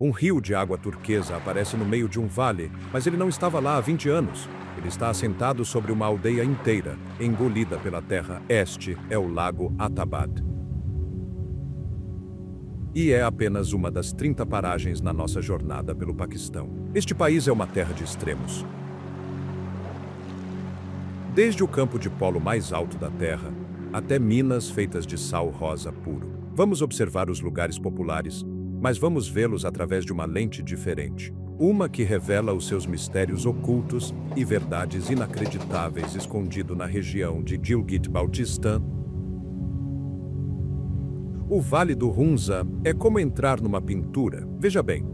Um rio de água turquesa aparece no meio de um vale, mas ele não estava lá há 20 anos. Ele está assentado sobre uma aldeia inteira, engolida pela terra. Este é o Lago Atabad. E é apenas uma das 30 paragens na nossa jornada pelo Paquistão. Este país é uma terra de extremos. Desde o campo de polo mais alto da Terra, até minas feitas de sal rosa puro. Vamos observar os lugares populares, mas vamos vê-los através de uma lente diferente. Uma que revela os seus mistérios ocultos e verdades inacreditáveis escondido na região de Gilgit-Baltistan. O Vale do Hunza é como entrar numa pintura. Veja bem.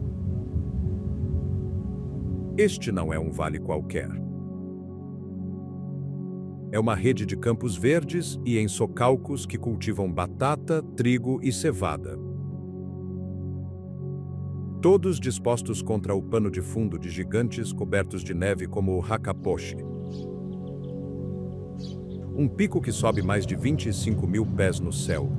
Este não é um vale qualquer. É uma rede de campos verdes e ensocalcos que cultivam batata, trigo e cevada. Todos dispostos contra o pano de fundo de gigantes cobertos de neve como o Hakaposhi. Um pico que sobe mais de 25 mil pés no céu.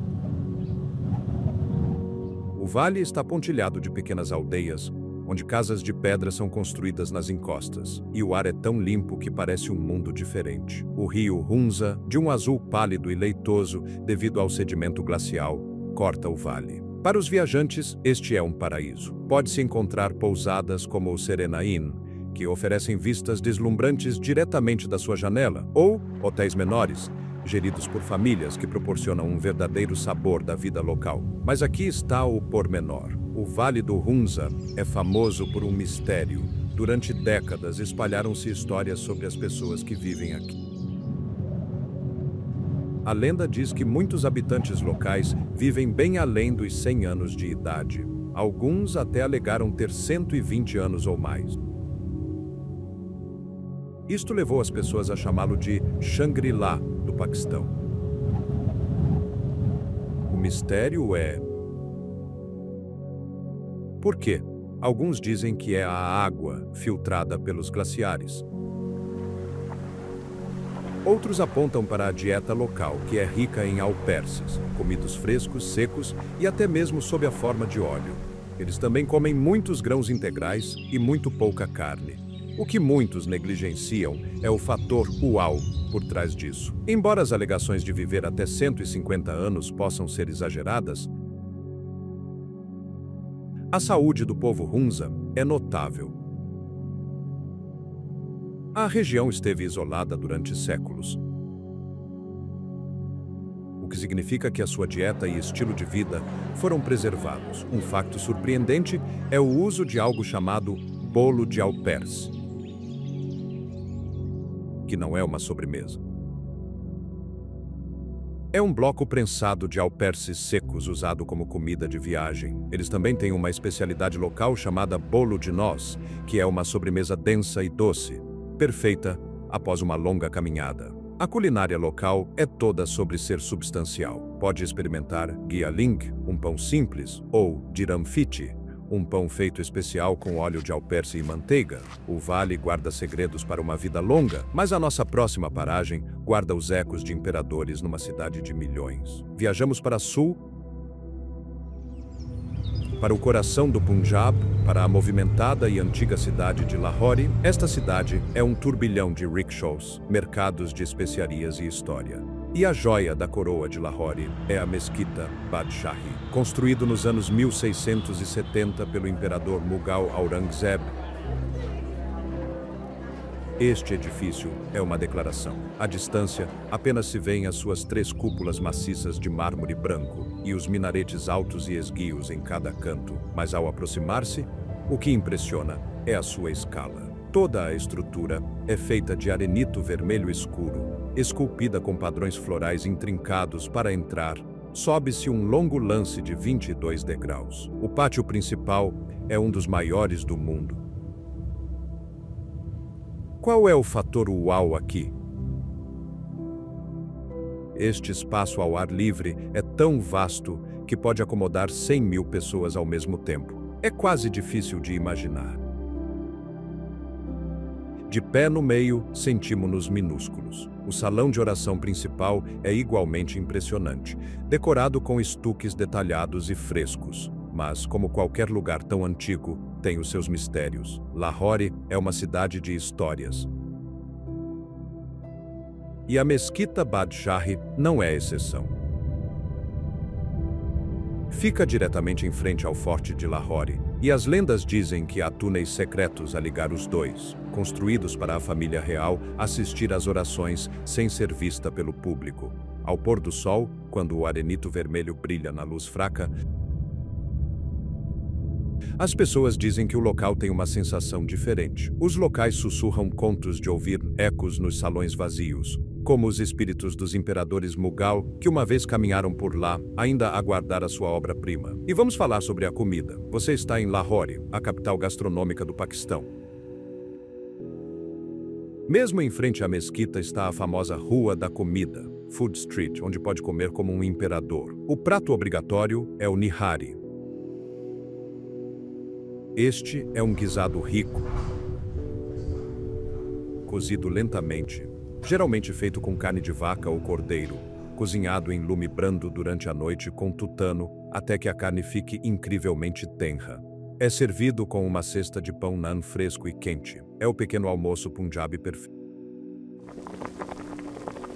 O vale está pontilhado de pequenas aldeias, onde casas de pedra são construídas nas encostas, e o ar é tão limpo que parece um mundo diferente. O rio Hunza, de um azul pálido e leitoso devido ao sedimento glacial, corta o vale. Para os viajantes, este é um paraíso. Pode-se encontrar pousadas como o Serena Inn, que oferecem vistas deslumbrantes diretamente da sua janela, ou hotéis menores, geridos por famílias que proporcionam um verdadeiro sabor da vida local. Mas aqui está o pormenor. O Vale do Hunza é famoso por um mistério. Durante décadas espalharam-se histórias sobre as pessoas que vivem aqui. A lenda diz que muitos habitantes locais vivem bem além dos 100 anos de idade. Alguns até alegaram ter 120 anos ou mais. Isto levou as pessoas a chamá-lo de Shangri-La do Paquistão. O mistério é... Por quê? Alguns dizem que é a água filtrada pelos glaciares. Outros apontam para a dieta local, que é rica em alperces, comidos frescos, secos e até mesmo sob a forma de óleo. Eles também comem muitos grãos integrais e muito pouca carne. O que muitos negligenciam é o fator uau por trás disso. Embora as alegações de viver até 150 anos possam ser exageradas, a saúde do povo Hunza é notável. A região esteve isolada durante séculos, o que significa que a sua dieta e estilo de vida foram preservados. Um facto surpreendente é o uso de algo chamado bolo de alperce, que não é uma sobremesa. É um bloco prensado de alperces secos usado como comida de viagem. Eles também têm uma especialidade local chamada bolo de noz, que é uma sobremesa densa e doce, perfeita após uma longa caminhada. A culinária local é toda sobre ser substancial. Pode experimentar gyaling, um pão simples, ou diramfiti, um pão feito especial com óleo de alperce e manteiga. O vale guarda segredos para uma vida longa, mas a nossa próxima paragem guarda os ecos de imperadores numa cidade de milhões. Viajamos para sul, para o coração do Punjab, para a movimentada e antiga cidade de Lahore. Esta cidade é um turbilhão de rickshaws, mercados de especiarias e história. E a joia da coroa de Lahore é a Mesquita Badshahi, construído nos anos 1670 pelo imperador Mughal Aurangzeb. Este edifício é uma declaração. À distância, apenas se veem as suas 3 cúpulas maciças de mármore branco e os minaretes altos e esguios em cada canto. Mas ao aproximar-se, o que impressiona é a sua escala. Toda a estrutura é feita de arenito vermelho escuro, esculpida com padrões florais intrincados. Para entrar, sobe-se um longo lance de 22 degraus. O pátio principal é um dos maiores do mundo. Qual é o fator uau aqui? Este espaço ao ar livre é tão vasto que pode acomodar 100 mil pessoas ao mesmo tempo. É quase difícil de imaginar. De pé no meio, sentimos-nos minúsculos. O salão de oração principal é igualmente impressionante, decorado com estuques detalhados e frescos. Mas, como qualquer lugar tão antigo, tem os seus mistérios. Lahore é uma cidade de histórias. E a Mesquita Badshahi não é exceção. Fica diretamente em frente ao Forte de Lahore, e as lendas dizem que há túneis secretos a ligar os dois, construídos para a família real assistir às orações sem ser vista pelo público. Ao pôr do sol, quando o arenito vermelho brilha na luz fraca, as pessoas dizem que o local tem uma sensação diferente. Os locais sussurram contos de ouvir ecos nos salões vazios, como os espíritos dos imperadores Mughal que uma vez caminharam por lá, ainda a guardar a sua obra-prima. E vamos falar sobre a comida. Você está em Lahore, a capital gastronômica do Paquistão. Mesmo em frente à mesquita está a famosa Rua da Comida, Food Street, onde pode comer como um imperador. O prato obrigatório é o nihari. Este é um guisado rico, cozido lentamente, geralmente feito com carne de vaca ou cordeiro, cozinhado em lume brando durante a noite com tutano até que a carne fique incrivelmente tenra. É servido com uma cesta de pão naan fresco e quente. É o pequeno almoço punjabi perfeito.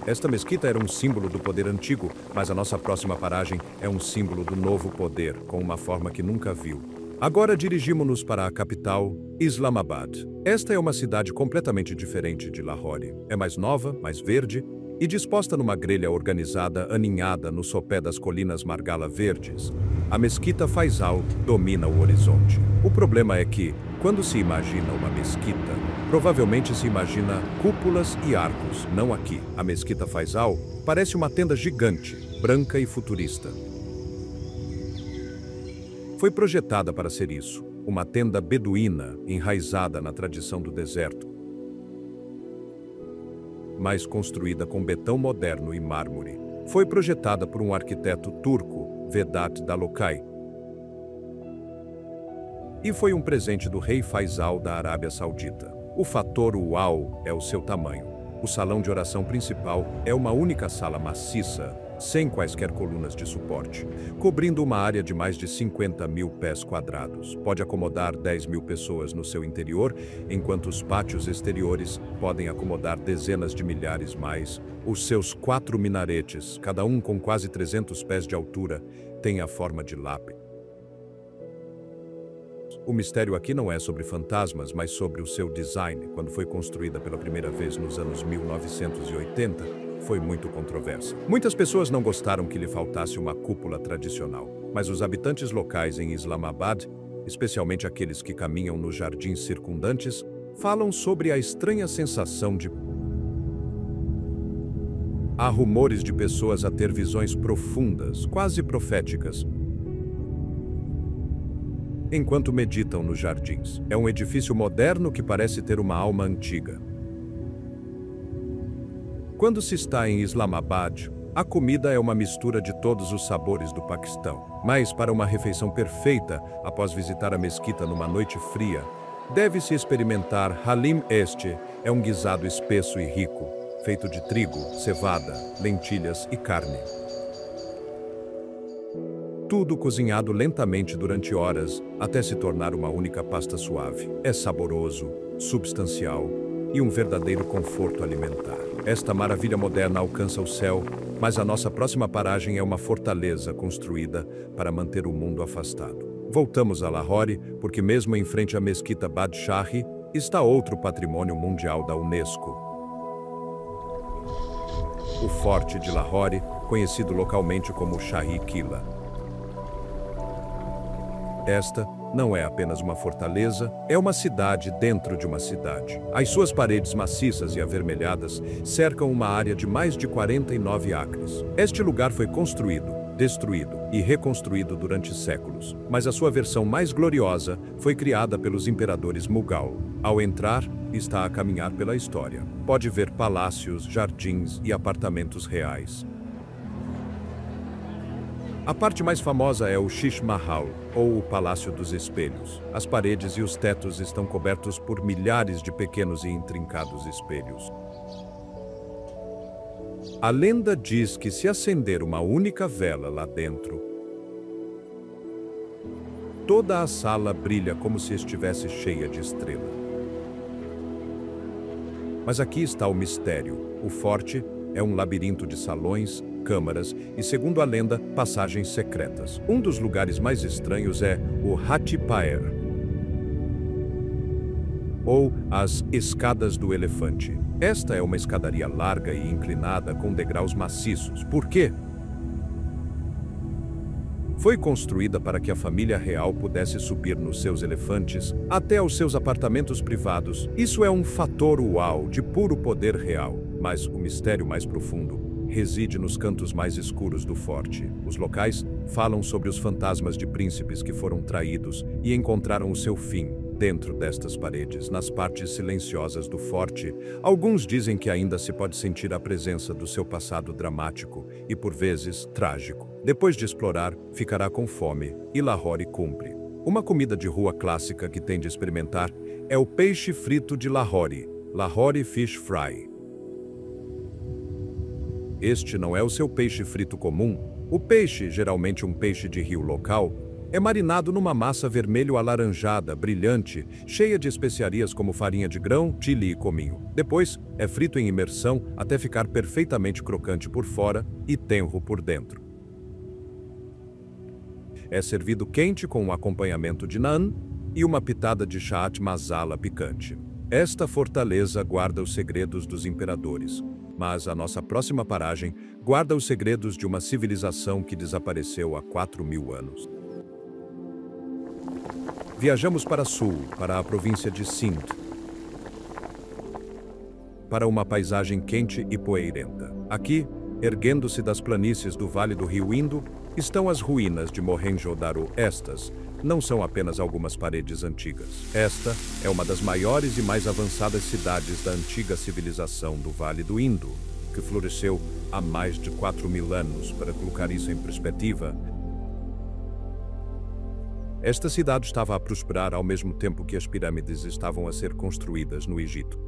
Esta mesquita era um símbolo do poder antigo, mas a nossa próxima paragem é um símbolo do novo poder, com uma forma que nunca viu. Agora dirigimos-nos para a capital, Islamabad. Esta é uma cidade completamente diferente de Lahore. É mais nova, mais verde e disposta numa grelha organizada aninhada no sopé das colinas Margala verdes. A mesquita Faisal domina o horizonte. O problema é que, quando se imagina uma mesquita, provavelmente se imagina cúpulas e arcos, não aqui. A mesquita Faisal parece uma tenda gigante, branca e futurista. Foi projetada para ser isso, uma tenda beduína enraizada na tradição do deserto, mas construída com betão moderno e mármore. Foi projetada por um arquiteto turco, Vedat Dalokay, e foi um presente do rei Faisal da Arábia Saudita. O fator uau é o seu tamanho. O salão de oração principal é uma única sala maciça, sem quaisquer colunas de suporte, cobrindo uma área de mais de 50.000 pés quadrados. Pode acomodar 10.000 pessoas no seu interior, enquanto os pátios exteriores podem acomodar dezenas de milhares mais. Os seus 4 minaretes, cada um com quase 300 pés de altura, têm a forma de lápide. O mistério aqui não é sobre fantasmas, mas sobre o seu design. Quando foi construída pela primeira vez nos anos 1980, foi muito controversa. Muitas pessoas não gostaram que lhe faltasse uma cúpula tradicional, mas os habitantes locais em Islamabad, especialmente aqueles que caminham nos jardins circundantes, falam sobre a estranha sensação de... Há rumores de pessoas a ter visões profundas, quase proféticas, enquanto meditam nos jardins. É um edifício moderno que parece ter uma alma antiga. Quando se está em Islamabad, a comida é uma mistura de todos os sabores do Paquistão. Mas para uma refeição perfeita, após visitar a mesquita numa noite fria, deve-se experimentar halim. Este é um guisado espesso e rico, feito de trigo, cevada, lentilhas e carne. Tudo cozinhado lentamente durante horas, até se tornar uma única pasta suave. É saboroso, substancial e um verdadeiro conforto alimentar. Esta maravilha moderna alcança o céu, mas a nossa próxima paragem é uma fortaleza construída para manter o mundo afastado. Voltamos a Lahore, porque mesmo em frente à mesquita Badshahi, está outro patrimônio mundial da Unesco. O Forte de Lahore, conhecido localmente como Shahi Qila. Esta não é apenas uma fortaleza, é uma cidade dentro de uma cidade. As suas paredes maciças e avermelhadas cercam uma área de mais de 49 acres. Este lugar foi construído, destruído e reconstruído durante séculos, mas a sua versão mais gloriosa foi criada pelos imperadores Mughal. Ao entrar, está a caminhar pela história. Pode ver palácios, jardins e apartamentos reais. A parte mais famosa é o Shish Mahal, ou o Palácio dos Espelhos. As paredes e os tetos estão cobertos por milhares de pequenos e intrincados espelhos. A lenda diz que se acender uma única vela lá dentro, Toda a sala brilha como se estivesse cheia de estrela. Mas aqui está o mistério. O forte é um labirinto de salões, câmaras e, segundo a lenda, passagens secretas. Um dos lugares mais estranhos é o Hatipa'er, ou as Escadas do Elefante. Esta é uma escadaria larga e inclinada com degraus maciços. Por quê? Foi construída para que a família real pudesse subir nos seus elefantes até aos seus apartamentos privados. Isso é um fator uau de puro poder real. Mas o mistério mais profundo reside nos cantos mais escuros do forte. Os locais falam sobre os fantasmas de príncipes que foram traídos e encontraram o seu fim dentro destas paredes, nas partes silenciosas do forte. Alguns dizem que ainda se pode sentir a presença do seu passado dramático e, por vezes, trágico. Depois de explorar, ficará com fome e Lahore cumpre. Uma comida de rua clássica que tem de experimentar é o peixe frito de Lahore, Lahore Fish Fry. Este não é o seu peixe frito comum. O peixe, geralmente um peixe de rio local, é marinado numa massa vermelho-alaranjada, brilhante, cheia de especiarias como farinha de grão, chili e cominho. Depois, é frito em imersão até ficar perfeitamente crocante por fora e tenro por dentro. É servido quente com um acompanhamento de naan e uma pitada de chaat masala picante. Esta fortaleza guarda os segredos dos imperadores, mas a nossa próxima paragem guarda os segredos de uma civilização que desapareceu há 4.000 anos. Viajamos para sul, para a província de Sindh, para uma paisagem quente e poeirenta. Aqui, erguendo-se das planícies do Vale do Rio Indo, estão as ruínas de Mohenjo-Daro. Estas não são apenas algumas paredes antigas. Esta é uma das maiores e mais avançadas cidades da antiga civilização do Vale do Indo, que floresceu há mais de 4.000 anos. Para colocar isso em perspectiva, esta cidade estava a prosperar ao mesmo tempo que as pirâmides estavam a ser construídas no Egito.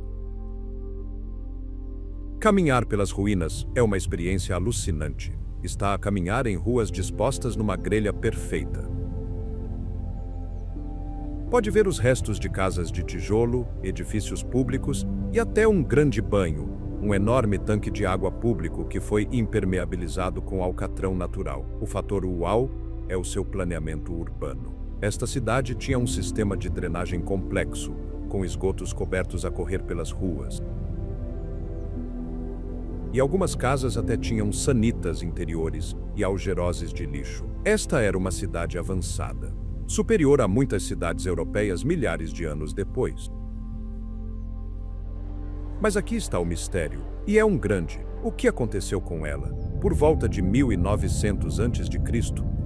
Caminhar pelas ruínas é uma experiência alucinante. Está a caminhar em ruas dispostas numa grelha perfeita. Pode ver os restos de casas de tijolo, edifícios públicos e até um grande banho, um enorme tanque de água público que foi impermeabilizado com alcatrão natural. O fator uau é o seu planeamento urbano. Esta cidade tinha um sistema de drenagem complexo, com esgotos cobertos a correr pelas ruas. E algumas casas até tinham sanitas interiores e algeroses de lixo. Esta era uma cidade avançada, superior a muitas cidades europeias milhares de anos depois. Mas aqui está o mistério, e é um grande. O que aconteceu com ela? Por volta de 1900 a.C.,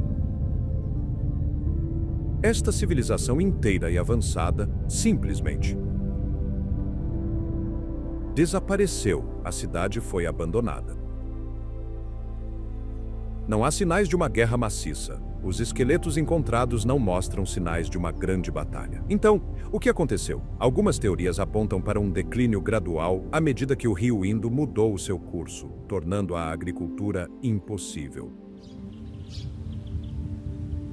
esta civilização inteira e avançada simplesmente desapareceu. A cidade foi abandonada. Não há sinais de uma guerra maciça. Os esqueletos encontrados não mostram sinais de uma grande batalha. Então, o que aconteceu? Algumas teorias apontam para um declínio gradual à medida que o rio Indo mudou o seu curso, tornando a agricultura impossível.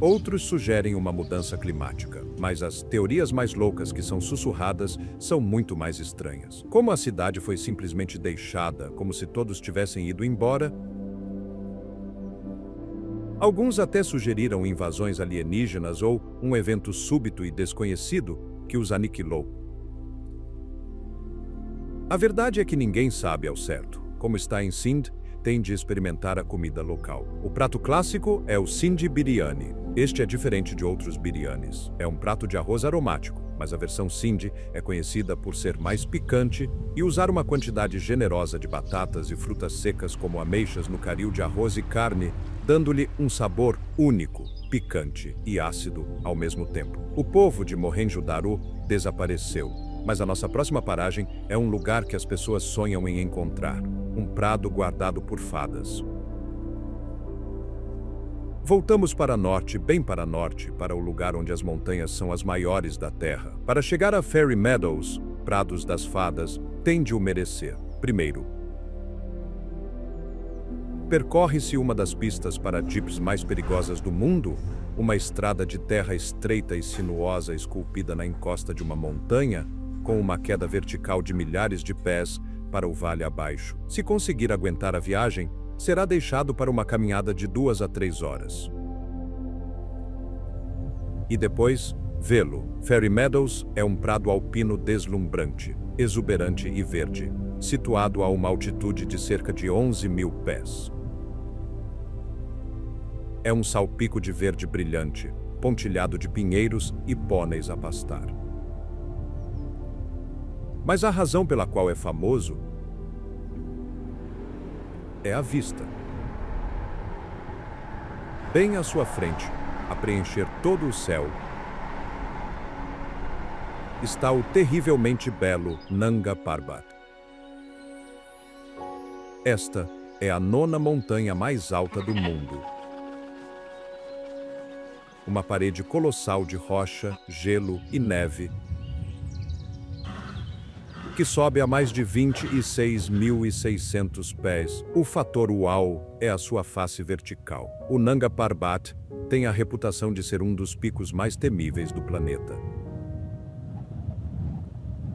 Outros sugerem uma mudança climática, mas as teorias mais loucas que são sussurradas são muito mais estranhas. Como a cidade foi simplesmente deixada, como se todos tivessem ido embora. Alguns até sugeriram invasões alienígenas ou um evento súbito e desconhecido que os aniquilou. A verdade é que ninguém sabe ao certo. Como está em Sindh, tem de experimentar a comida local. O prato clássico é o Sindhi Biryani. Este é diferente de outros biryanis. É um prato de arroz aromático, mas a versão Sindhi é conhecida por ser mais picante e usar uma quantidade generosa de batatas e frutas secas como ameixas no caril de arroz e carne, dando-lhe um sabor único, picante e ácido ao mesmo tempo. O povo de Mohenjo-Daro desapareceu, mas a nossa próxima paragem é um lugar que as pessoas sonham em encontrar, um prado guardado por fadas. Voltamos para norte, bem para norte, para o lugar onde as montanhas são as maiores da Terra. Para chegar a Fairy Meadows, Prados das Fadas, tem de o merecer. Primeiro, percorre-se uma das pistas para jeeps mais perigosas do mundo, uma estrada de terra estreita e sinuosa esculpida na encosta de uma montanha, com uma queda vertical de milhares de pés para o vale abaixo. Se conseguir aguentar a viagem, será deixado para uma caminhada de 2 a 3 horas. E depois, vê-lo. Fairy Meadows é um prado alpino deslumbrante, exuberante e verde, situado a uma altitude de cerca de 11.000 pés. É um salpico de verde brilhante, pontilhado de pinheiros e pôneis a pastar. Mas a razão pela qual é famoso é a vista. Bem à sua frente, a preencher todo o céu, está o terrivelmente belo Nanga Parbat. Esta é a 9ª montanha mais alta do mundo. Uma parede colossal de rocha, gelo e neve que sobe a mais de 26.600 pés. O fator uau é a sua face vertical. O Nanga Parbat tem a reputação de ser um dos picos mais temíveis do planeta.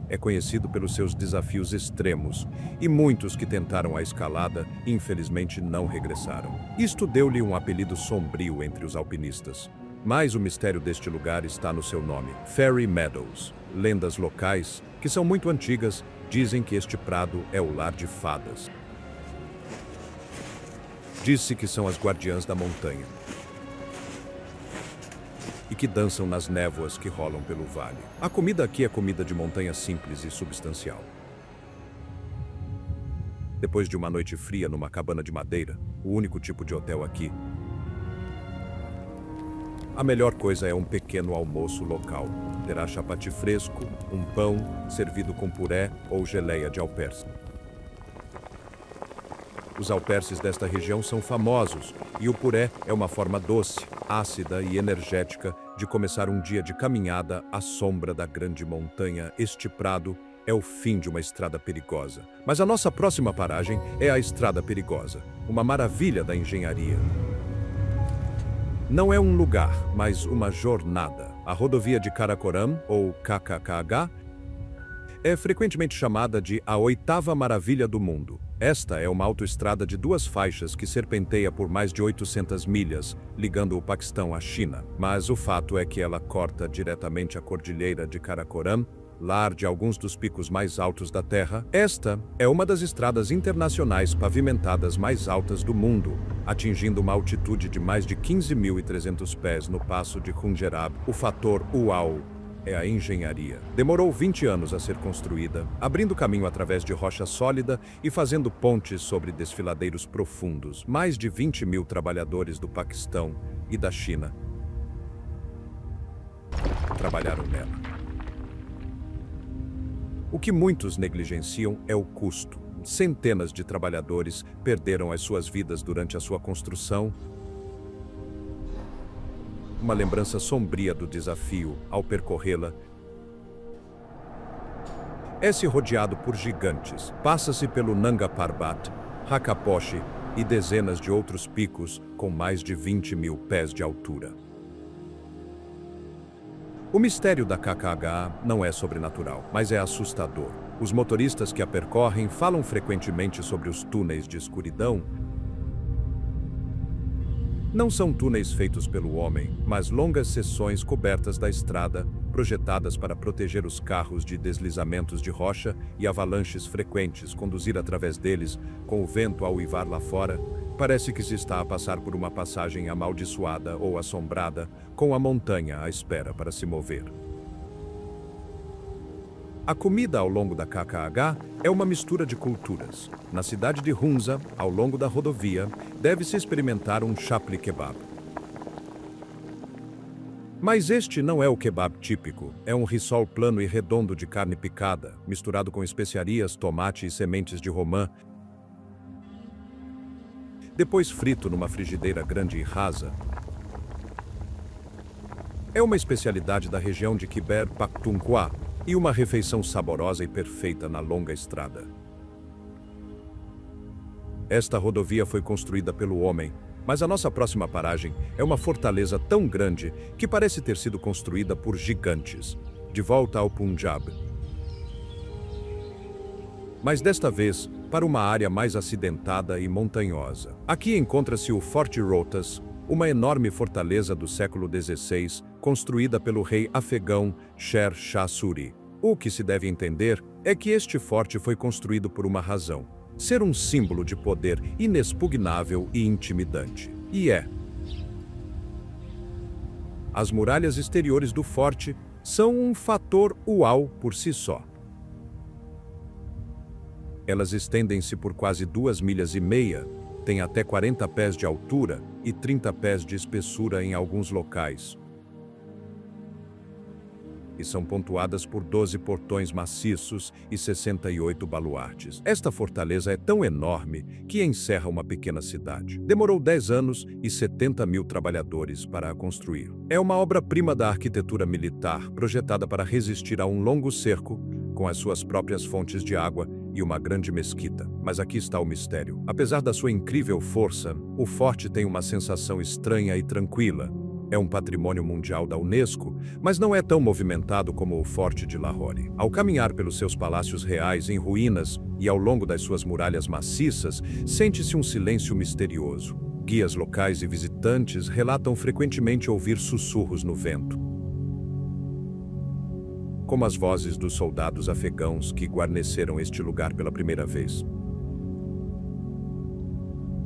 É conhecido pelos seus desafios extremos, e muitos que tentaram a escalada, infelizmente, não regressaram. Isto deu-lhe um apelido sombrio entre os alpinistas. Mas o mistério deste lugar está no seu nome, Fairy Meadows. Lendas locais, que são muito antigas, dizem que este prado é o lar de fadas. Diz-se que são as guardiãs da montanha e que dançam nas névoas que rolam pelo vale. A comida aqui é comida de montanha simples e substancial. Depois de uma noite fria numa cabana de madeira, o único tipo de hotel aqui, a melhor coisa é um pequeno almoço local. Terá chapati fresco, um pão, servido com puré ou geleia de alperce. Os alperces desta região são famosos, e o puré é uma forma doce, ácida e energética de começar um dia de caminhada à sombra da grande montanha. Este prado é o fim de uma estrada perigosa. Mas a nossa próxima paragem é a Estrada Perigosa, uma maravilha da engenharia. Não é um lugar, mas uma jornada. A rodovia de Karakoram, ou KKKH, é frequentemente chamada de a 8ª maravilha do mundo. Esta é uma autoestrada de 2 faixas que serpenteia por mais de 800 milhas, ligando o Paquistão à China. Mas o fato é que ela corta diretamente a cordilheira de Karakoram, lar de alguns dos picos mais altos da Terra. Esta é uma das estradas internacionais pavimentadas mais altas do mundo, atingindo uma altitude de mais de 15.300 pés no passo de Khunjerab. O fator uau é a engenharia. Demorou 20 anos a ser construída, abrindo caminho através de rocha sólida e fazendo pontes sobre desfiladeiros profundos. Mais de 20.000 trabalhadores do Paquistão e da China trabalharam nela. O que muitos negligenciam é o custo. Centenas de trabalhadores perderam as suas vidas durante a sua construção. Uma lembrança sombria do desafio ao percorrê-la. É-se rodeado por gigantes. Passa-se pelo Nanga Parbat, Rakaposhi e dezenas de outros picos com mais de 20.000 pés de altura. O mistério da KKH não é sobrenatural, mas é assustador. Os motoristas que a percorrem falam frequentemente sobre os túneis de escuridão. Não são túneis feitos pelo homem, mas longas seções cobertas da estrada, projetadas para proteger os carros de deslizamentos de rocha e avalanches frequentes. Conduzir através deles, com o vento a uivar lá fora, parece que se está a passar por uma passagem amaldiçoada ou assombrada, com a montanha à espera para se mover. A comida ao longo da KKH é uma mistura de culturas. Na cidade de Hunza, ao longo da rodovia, deve-se experimentar um chapli kebab. Mas este não é o kebab típico. É um rissol plano e redondo de carne picada, misturado com especiarias, tomate e sementes de romã, depois frito numa frigideira grande e rasa. É uma especialidade da região de Khyber Pakhtunkhwa e uma refeição saborosa e perfeita na longa estrada. Esta rodovia foi construída pelo homem, Mas a nossa próxima paragem é uma fortaleza tão grande que parece ter sido construída por gigantes. De volta ao Punjab. Mas desta vez, para uma área mais acidentada e montanhosa. Aqui encontra-se o Forte Rohtas, uma enorme fortaleza do século XVI, construída pelo rei afegão Sher Shah Suri. O que se deve entender é que este forte foi construído por uma razão: ser um símbolo de poder inexpugnável e intimidante. E é. As muralhas exteriores do forte são um fator uau por si só. Elas estendem-se por quase 2,5 milhas, têm até 40 pés de altura e 30 pés de espessura em alguns locais. E são pontuadas por 12 portões maciços e 68 baluartes. Esta fortaleza é tão enorme que encerra uma pequena cidade. Demorou 10 anos e 70 mil trabalhadores para a construir. É uma obra-prima da arquitetura militar, projetada para resistir a um longo cerco, com as suas próprias fontes de água e uma grande mesquita. Mas aqui está o mistério. Apesar da sua incrível força, o forte tem uma sensação estranha e tranquila. É um patrimônio mundial da Unesco, mas não é tão movimentado como o Forte de Lahore. Ao caminhar pelos seus palácios reais em ruínas e ao longo das suas muralhas maciças, sente-se um silêncio misterioso. Guias locais e visitantes relatam frequentemente ouvir sussurros no vento, como as vozes dos soldados afegãos que guarneceram este lugar pela primeira vez.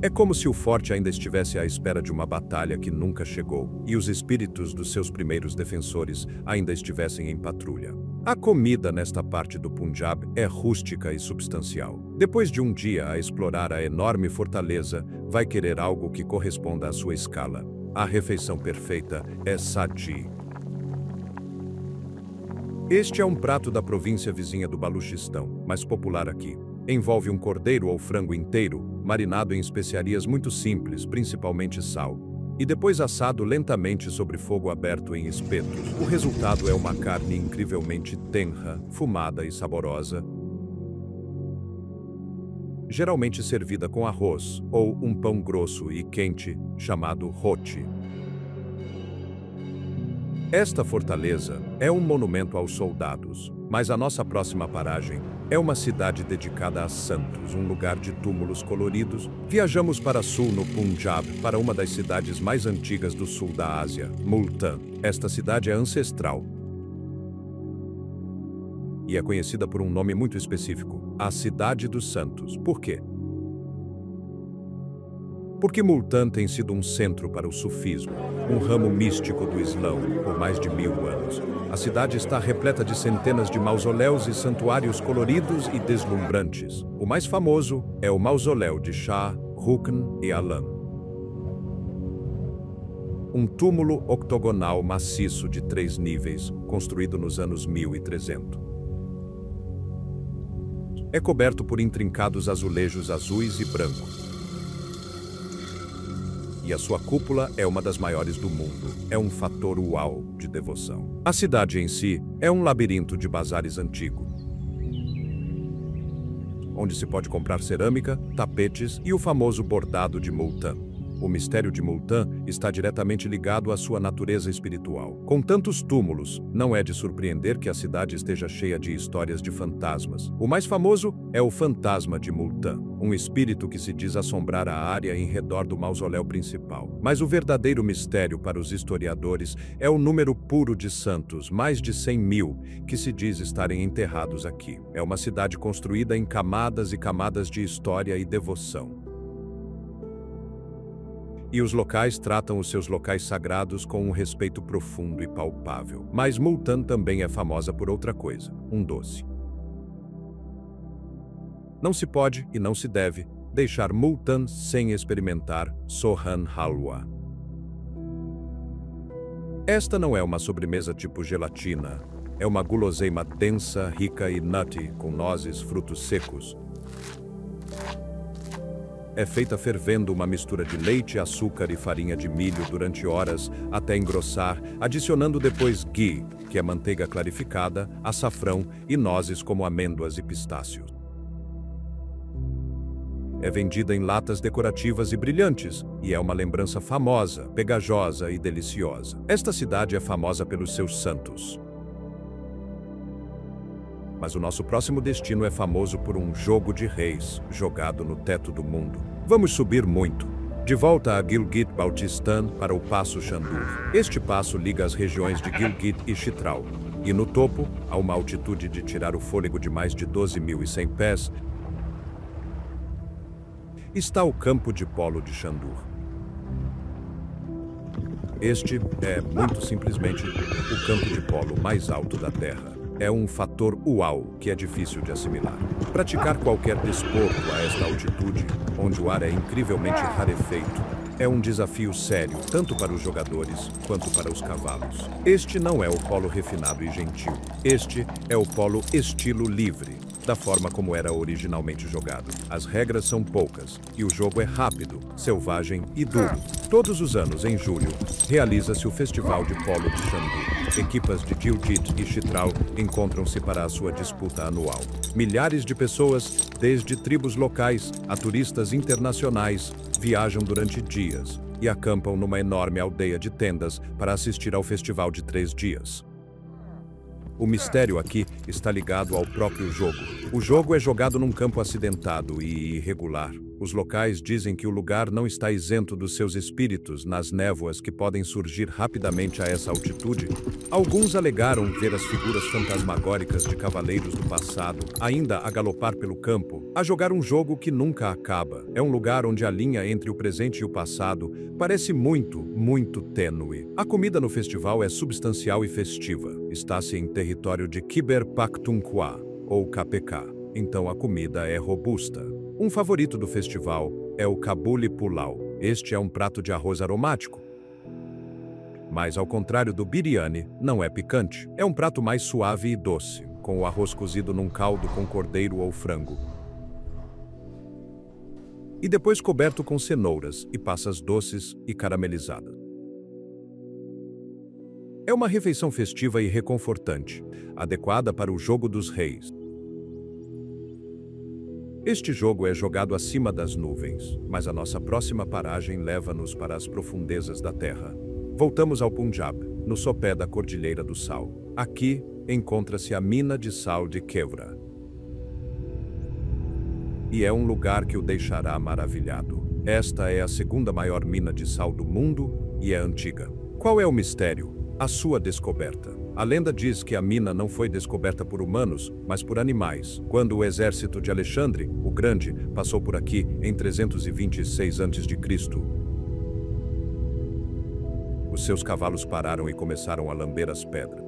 É como se o forte ainda estivesse à espera de uma batalha que nunca chegou, e os espíritos dos seus primeiros defensores ainda estivessem em patrulha. A comida nesta parte do Punjab é rústica e substancial. Depois de um dia a explorar a enorme fortaleza, vai querer algo que corresponda à sua escala. A refeição perfeita é sadji. Este é um prato da província vizinha do Baluchistão, mais popular aqui. Envolve um cordeiro ou frango inteiro, marinado em especiarias muito simples, principalmente sal, e depois assado lentamente sobre fogo aberto em espetos. O resultado é uma carne incrivelmente tenra, fumada e saborosa, geralmente servida com arroz ou um pão grosso e quente, chamado roti. Esta fortaleza é um monumento aos soldados, mas a nossa próxima paragem é uma cidade dedicada a santos, um lugar de túmulos coloridos. Viajamos para sul no Punjab, para uma das cidades mais antigas do sul da Ásia, Multan. Esta cidade é ancestral e é conhecida por um nome muito específico, a Cidade dos Santos. Por quê? Porque Multan tem sido um centro para o sufismo, um ramo místico do Islã, por mais de 1000 anos. A cidade está repleta de centenas de mausoléus e santuários coloridos e deslumbrantes. O mais famoso é o mausoléu de Shah Rukn e Alam, um túmulo octogonal maciço de 3 níveis, construído nos anos 1300. É coberto por intrincados azulejos azuis e brancos. E a sua cúpula é uma das maiores do mundo. É um fator uau de devoção. A cidade em si é um labirinto de bazares antigo, onde se pode comprar cerâmica, tapetes e o famoso bordado de Multan. O mistério de Multan está diretamente ligado à sua natureza espiritual. Com tantos túmulos, não é de surpreender que a cidade esteja cheia de histórias de fantasmas. O mais famoso é o fantasma de Multan, um espírito que se diz assombrar a área em redor do mausoléu principal. Mas o verdadeiro mistério para os historiadores é o número puro de santos, mais de 100 mil, que se diz estarem enterrados aqui. É uma cidade construída em camadas e camadas de história e devoção. E os locais tratam os seus locais sagrados com um respeito profundo e palpável. Mas Multan também é famosa por outra coisa, um doce. Não se pode e não se deve deixar Multan sem experimentar Sohan Halwa. Esta não é uma sobremesa tipo gelatina, é uma guloseima densa, rica e nutty, com nozes, frutos secos. É feita fervendo uma mistura de leite, açúcar e farinha de milho durante horas até engrossar, adicionando depois ghee, que é manteiga clarificada, açafrão e nozes como amêndoas e pistácios. É vendida em latas decorativas e brilhantes, e é uma lembrança famosa, pegajosa e deliciosa. Esta cidade é famosa pelos seus santos. Mas o nosso próximo destino é famoso por um jogo de reis, jogado no teto do mundo. Vamos subir muito. De volta a Gilgit-Baltistan para o Passo Shandur. Este passo liga as regiões de Gilgit e Chitral. E no topo, a uma altitude de tirar o fôlego de mais de 12.100 pés, está o campo de polo de Shandur. Este é, muito simplesmente, o campo de polo mais alto da Terra. É um fator uau que é difícil de assimilar. Praticar qualquer desporto a esta altitude, onde o ar é incrivelmente rarefeito, é um desafio sério, tanto para os jogadores quanto para os cavalos. Este não é o polo refinado e gentil. Este é o polo estilo livre, da forma como era originalmente jogado. As regras são poucas, e o jogo é rápido, selvagem e duro. Todos os anos, em julho, realiza-se o Festival de Polo de Shandur. Equipas de Gilgit e Chitral encontram-se para a sua disputa anual. Milhares de pessoas, desde tribos locais a turistas internacionais, viajam durante dias e acampam numa enorme aldeia de tendas para assistir ao festival de 3 dias. O mistério aqui está ligado ao próprio jogo. O jogo é jogado num campo acidentado e irregular. Os locais dizem que o lugar não está isento dos seus espíritos nas névoas que podem surgir rapidamente a essa altitude. Alguns alegaram ver as figuras fantasmagóricas de cavaleiros do passado ainda a galopar pelo campo, a jogar um jogo que nunca acaba. É um lugar onde a linha entre o presente e o passado parece muito, muito tênue. A comida no festival é substancial e festiva. Está-se em território de Khyber Pakhtunkhwa, ou KPK, então a comida é robusta. Um favorito do festival é o Kabuli Pulao. Este é um prato de arroz aromático. Mas, ao contrário do biryani, não é picante. É um prato mais suave e doce, com o arroz cozido num caldo com cordeiro ou frango. E depois coberto com cenouras e passas doces e caramelizadas. É uma refeição festiva e reconfortante, adequada para o jogo dos reis. Este jogo é jogado acima das nuvens, mas a nossa próxima paragem leva-nos para as profundezas da terra. Voltamos ao Punjab, no sopé da Cordilheira do Sal. Aqui encontra-se a mina de sal de Kevra. E é um lugar que o deixará maravilhado. Esta é a segunda maior mina de sal do mundo e é antiga. Qual é o mistério? A sua descoberta. A lenda diz que a mina não foi descoberta por humanos, mas por animais. Quando o exército de Alexandre, o Grande, passou por aqui em 326 a.C., os seus cavalos pararam e começaram a lamber as pedras.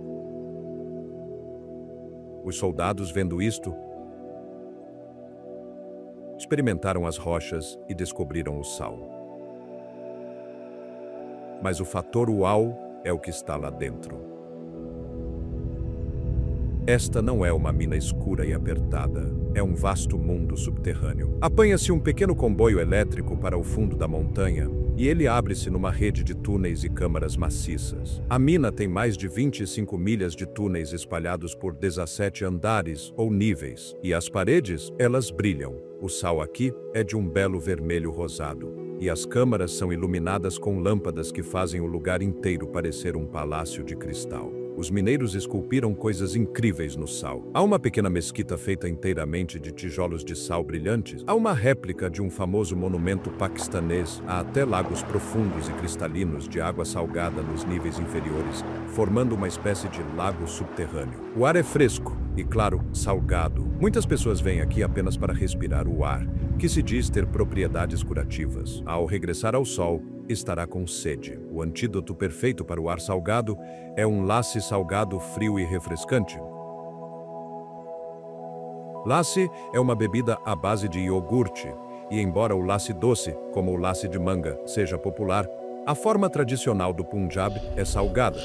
Os soldados, vendo isto, experimentaram as rochas e descobriram o sal. Mas o fator uau é o que está lá dentro. Esta não é uma mina escura e apertada, é um vasto mundo subterrâneo. Apanha-se um pequeno comboio elétrico para o fundo da montanha e ele abre-se numa rede de túneis e câmaras maciças. A mina tem mais de 25 milhas de túneis espalhados por 17 andares ou níveis, e as paredes, elas brilham. O sal aqui é de um belo vermelho rosado, e as câmaras são iluminadas com lâmpadas que fazem o lugar inteiro parecer um palácio de cristal. Os mineiros esculpiram coisas incríveis no sal. Há uma pequena mesquita feita inteiramente de tijolos de sal brilhantes. Há uma réplica de um famoso monumento paquistanês. Há até lagos profundos e cristalinos de água salgada nos níveis inferiores, formando uma espécie de lago subterrâneo. O ar é fresco e, claro, salgado. Muitas pessoas vêm aqui apenas para respirar o ar, que se diz ter propriedades curativas. Ao regressar ao sol, estará com sede. O antídoto perfeito para o ar salgado é um lassi salgado, frio e refrescante. Lassi é uma bebida à base de iogurte, e embora o lassi doce, como o lassi de manga, seja popular, a forma tradicional do Punjab é salgada.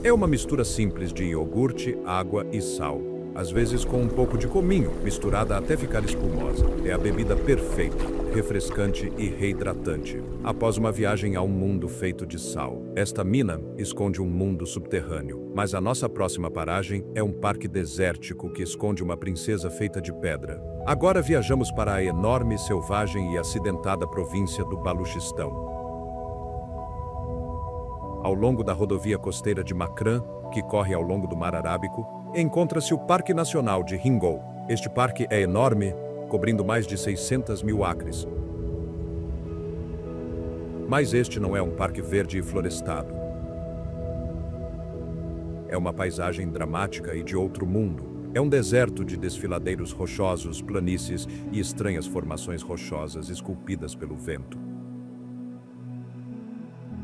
É uma mistura simples de iogurte, água e sal. às vezes com um pouco de cominho, misturada até ficar espumosa. É a bebida perfeita, refrescante e reidratante, após uma viagem a um mundo feito de sal. Esta mina esconde um mundo subterrâneo, mas a nossa próxima paragem é um parque desértico que esconde uma princesa feita de pedra. Agora viajamos para a enorme, selvagem e acidentada província do Baluchistão. Ao longo da rodovia costeira de Makran, que corre ao longo do Mar Arábico, encontra-se o Parque Nacional de Hingol. Este parque é enorme, cobrindo mais de 600 mil acres. Mas este não é um parque verde e florestado. É uma paisagem dramática e de outro mundo. É um deserto de desfiladeiros rochosos, planícies e estranhas formações rochosas esculpidas pelo vento.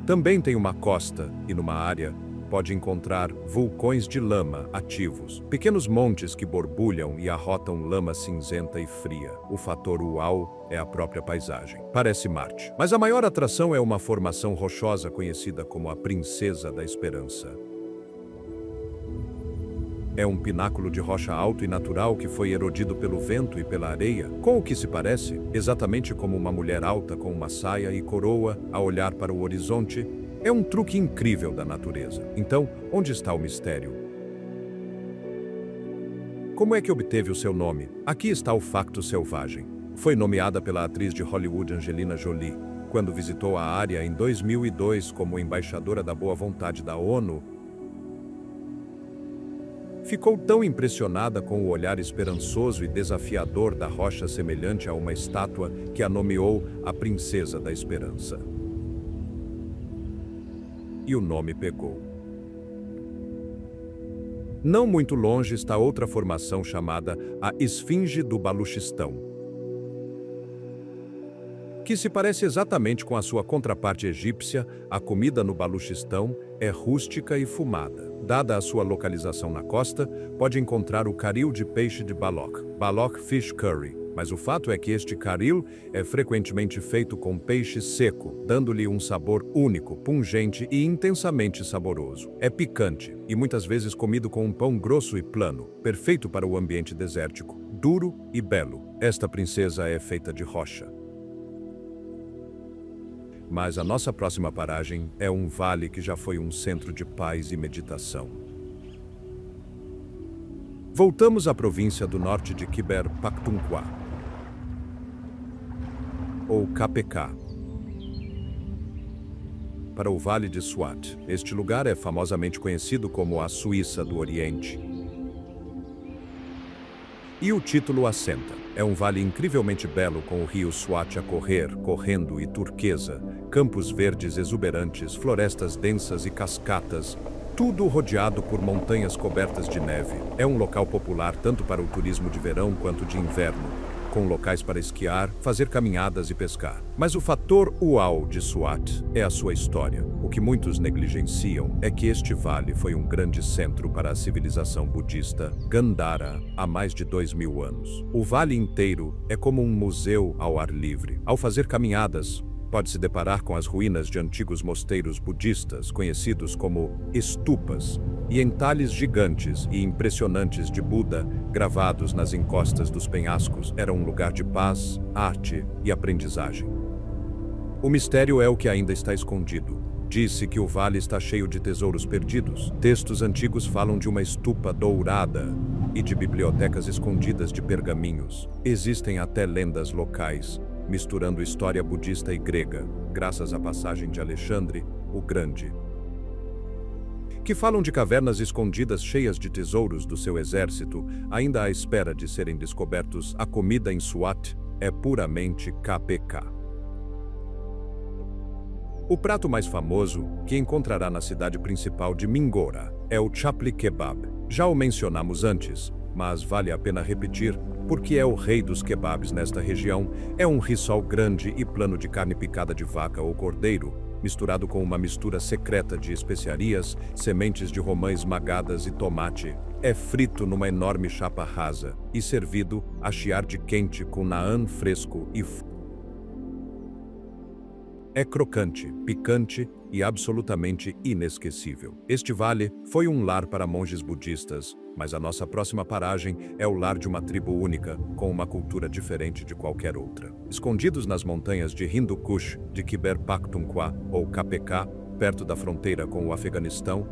Também tem uma costa e, numa área, pode encontrar vulcões de lama ativos, pequenos montes que borbulham e arrotam lama cinzenta e fria. O fator uau é a própria paisagem. Parece Marte. Mas a maior atração é uma formação rochosa conhecida como a Princesa da Esperança. É um pináculo de rocha alto e natural que foi erodido pelo vento e pela areia, com o que se parece, exatamente como uma mulher alta com uma saia e coroa a olhar para o horizonte. É um truque incrível da natureza. Então, onde está o mistério? Como é que obteve o seu nome? Aqui está o facto selvagem. Foi nomeada pela atriz de Hollywood Angelina Jolie. Quando visitou a área em 2002 como embaixadora da boa vontade da ONU, ficou tão impressionada com o olhar esperançoso e desafiador da rocha semelhante a uma estátua que a nomeou a Princesa da Esperança. E o nome pegou. Não muito longe está outra formação chamada a Esfinge do Baluchistão, que se parece exatamente com a sua contraparte egípcia. A comida no Baluchistão é rústica e fumada. Dada a sua localização na costa, pode encontrar o caril de peixe de Balok, Balok Fish Curry. Mas o fato é que este caril é frequentemente feito com peixe seco, dando-lhe um sabor único, pungente e intensamente saboroso. É picante e muitas vezes comido com um pão grosso e plano, perfeito para o ambiente desértico, duro e belo. Esta princesa é feita de rocha. Mas a nossa próxima paragem é um vale que já foi um centro de paz e meditação. Voltamos à província do norte de Khyber Pakhtunkhwa, ou KPK, para o Vale de Swat. Este lugar é famosamente conhecido como a Suíça do Oriente. E o título assenta. É um vale incrivelmente belo com o rio Swat a correndo e turquesa, campos verdes exuberantes, florestas densas e cascatas, tudo rodeado por montanhas cobertas de neve. É um local popular tanto para o turismo de verão quanto de inverno, com locais para esquiar, fazer caminhadas e pescar. Mas o fator uau de Swat é a sua história. O que muitos negligenciam é que este vale foi um grande centro para a civilização budista Gandhara há mais de 2000 anos. O vale inteiro é como um museu ao ar livre. Ao fazer caminhadas, pode se deparar com as ruínas de antigos mosteiros budistas, conhecidos como estupas, e entalhes gigantes e impressionantes de Buda gravados nas encostas dos penhascos. Era um lugar de paz, arte e aprendizagem. O mistério é o que ainda está escondido. Disse que o vale está cheio de tesouros perdidos. Textos antigos falam de uma estupa dourada e de bibliotecas escondidas de pergaminhos. Existem até lendas locais, misturando história budista e grega, graças à passagem de Alexandre o Grande, que falam de cavernas escondidas cheias de tesouros do seu exército, ainda à espera de serem descobertos. A comida em Swat é puramente KPK. O prato mais famoso, que encontrará na cidade principal de Mingora, é o chapli kebab. Já o mencionamos antes, mas vale a pena repetir, porque é o rei dos kebabs nesta região. É um rissol grande e plano de carne picada de vaca ou cordeiro, misturado com uma mistura secreta de especiarias, sementes de romã esmagadas e tomate. É frito numa enorme chapa rasa e servido a chiar de quente com naan fresco e É crocante, picante e absolutamente inesquecível. Este vale foi um lar para monges budistas, mas a nossa próxima paragem é o lar de uma tribo única, com uma cultura diferente de qualquer outra. Escondidos nas montanhas de Hindu Kush, de Khyber Pakhtunkhwa ou KPK, perto da fronteira com o Afeganistão,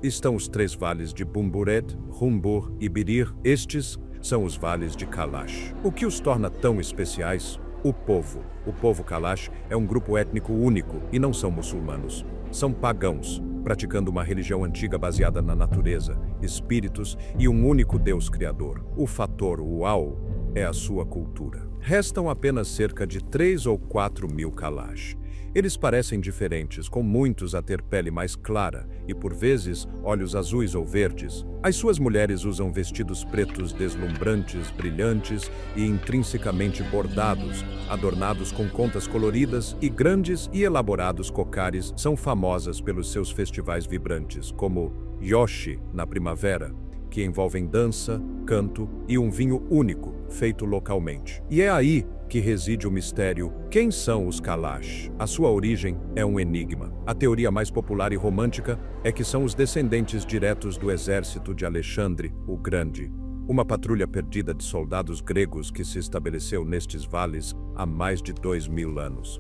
estão os 3 vales de Bumbured, Rumbur e Birir. Estes são os vales de Kalash. O que os torna tão especiais? O povo Kalash é um grupo étnico único e não são muçulmanos. São pagãos, praticando uma religião antiga baseada na natureza, espíritos e um único Deus criador. O fator Uau é a sua cultura. Restam apenas cerca de 3 ou 4 mil Kalash. Eles parecem diferentes, com muitos a ter pele mais clara e, por vezes, olhos azuis ou verdes. As suas mulheres usam vestidos pretos deslumbrantes, brilhantes e intrinsecamente bordados, adornados com contas coloridas, e grandes e elaborados cocares são famosas pelos seus festivais vibrantes, como Yoshi, na primavera, que envolvem dança, canto e um vinho único, feito localmente. E é aí que reside o mistério. Quem são os Kalash? A sua origem é um enigma. A teoria mais popular e romântica é que são os descendentes diretos do exército de Alexandre o Grande, uma patrulha perdida de soldados gregos que se estabeleceu nestes vales há mais de 2000 anos.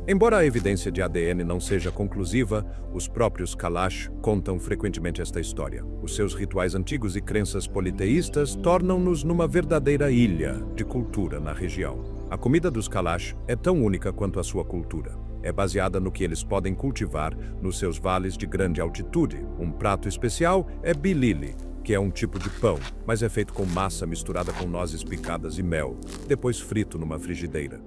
Embora a evidência de ADN não seja conclusiva, os próprios Kalash contam frequentemente esta história. Os seus rituais antigos e crenças politeístas tornam-nos numa verdadeira ilha de cultura na região. A comida dos Kalash é tão única quanto a sua cultura. É baseada no que eles podem cultivar nos seus vales de grande altitude. Um prato especial é bilili, que é um tipo de pão, mas é feito com massa misturada com nozes picadas e mel, depois frito numa frigideira.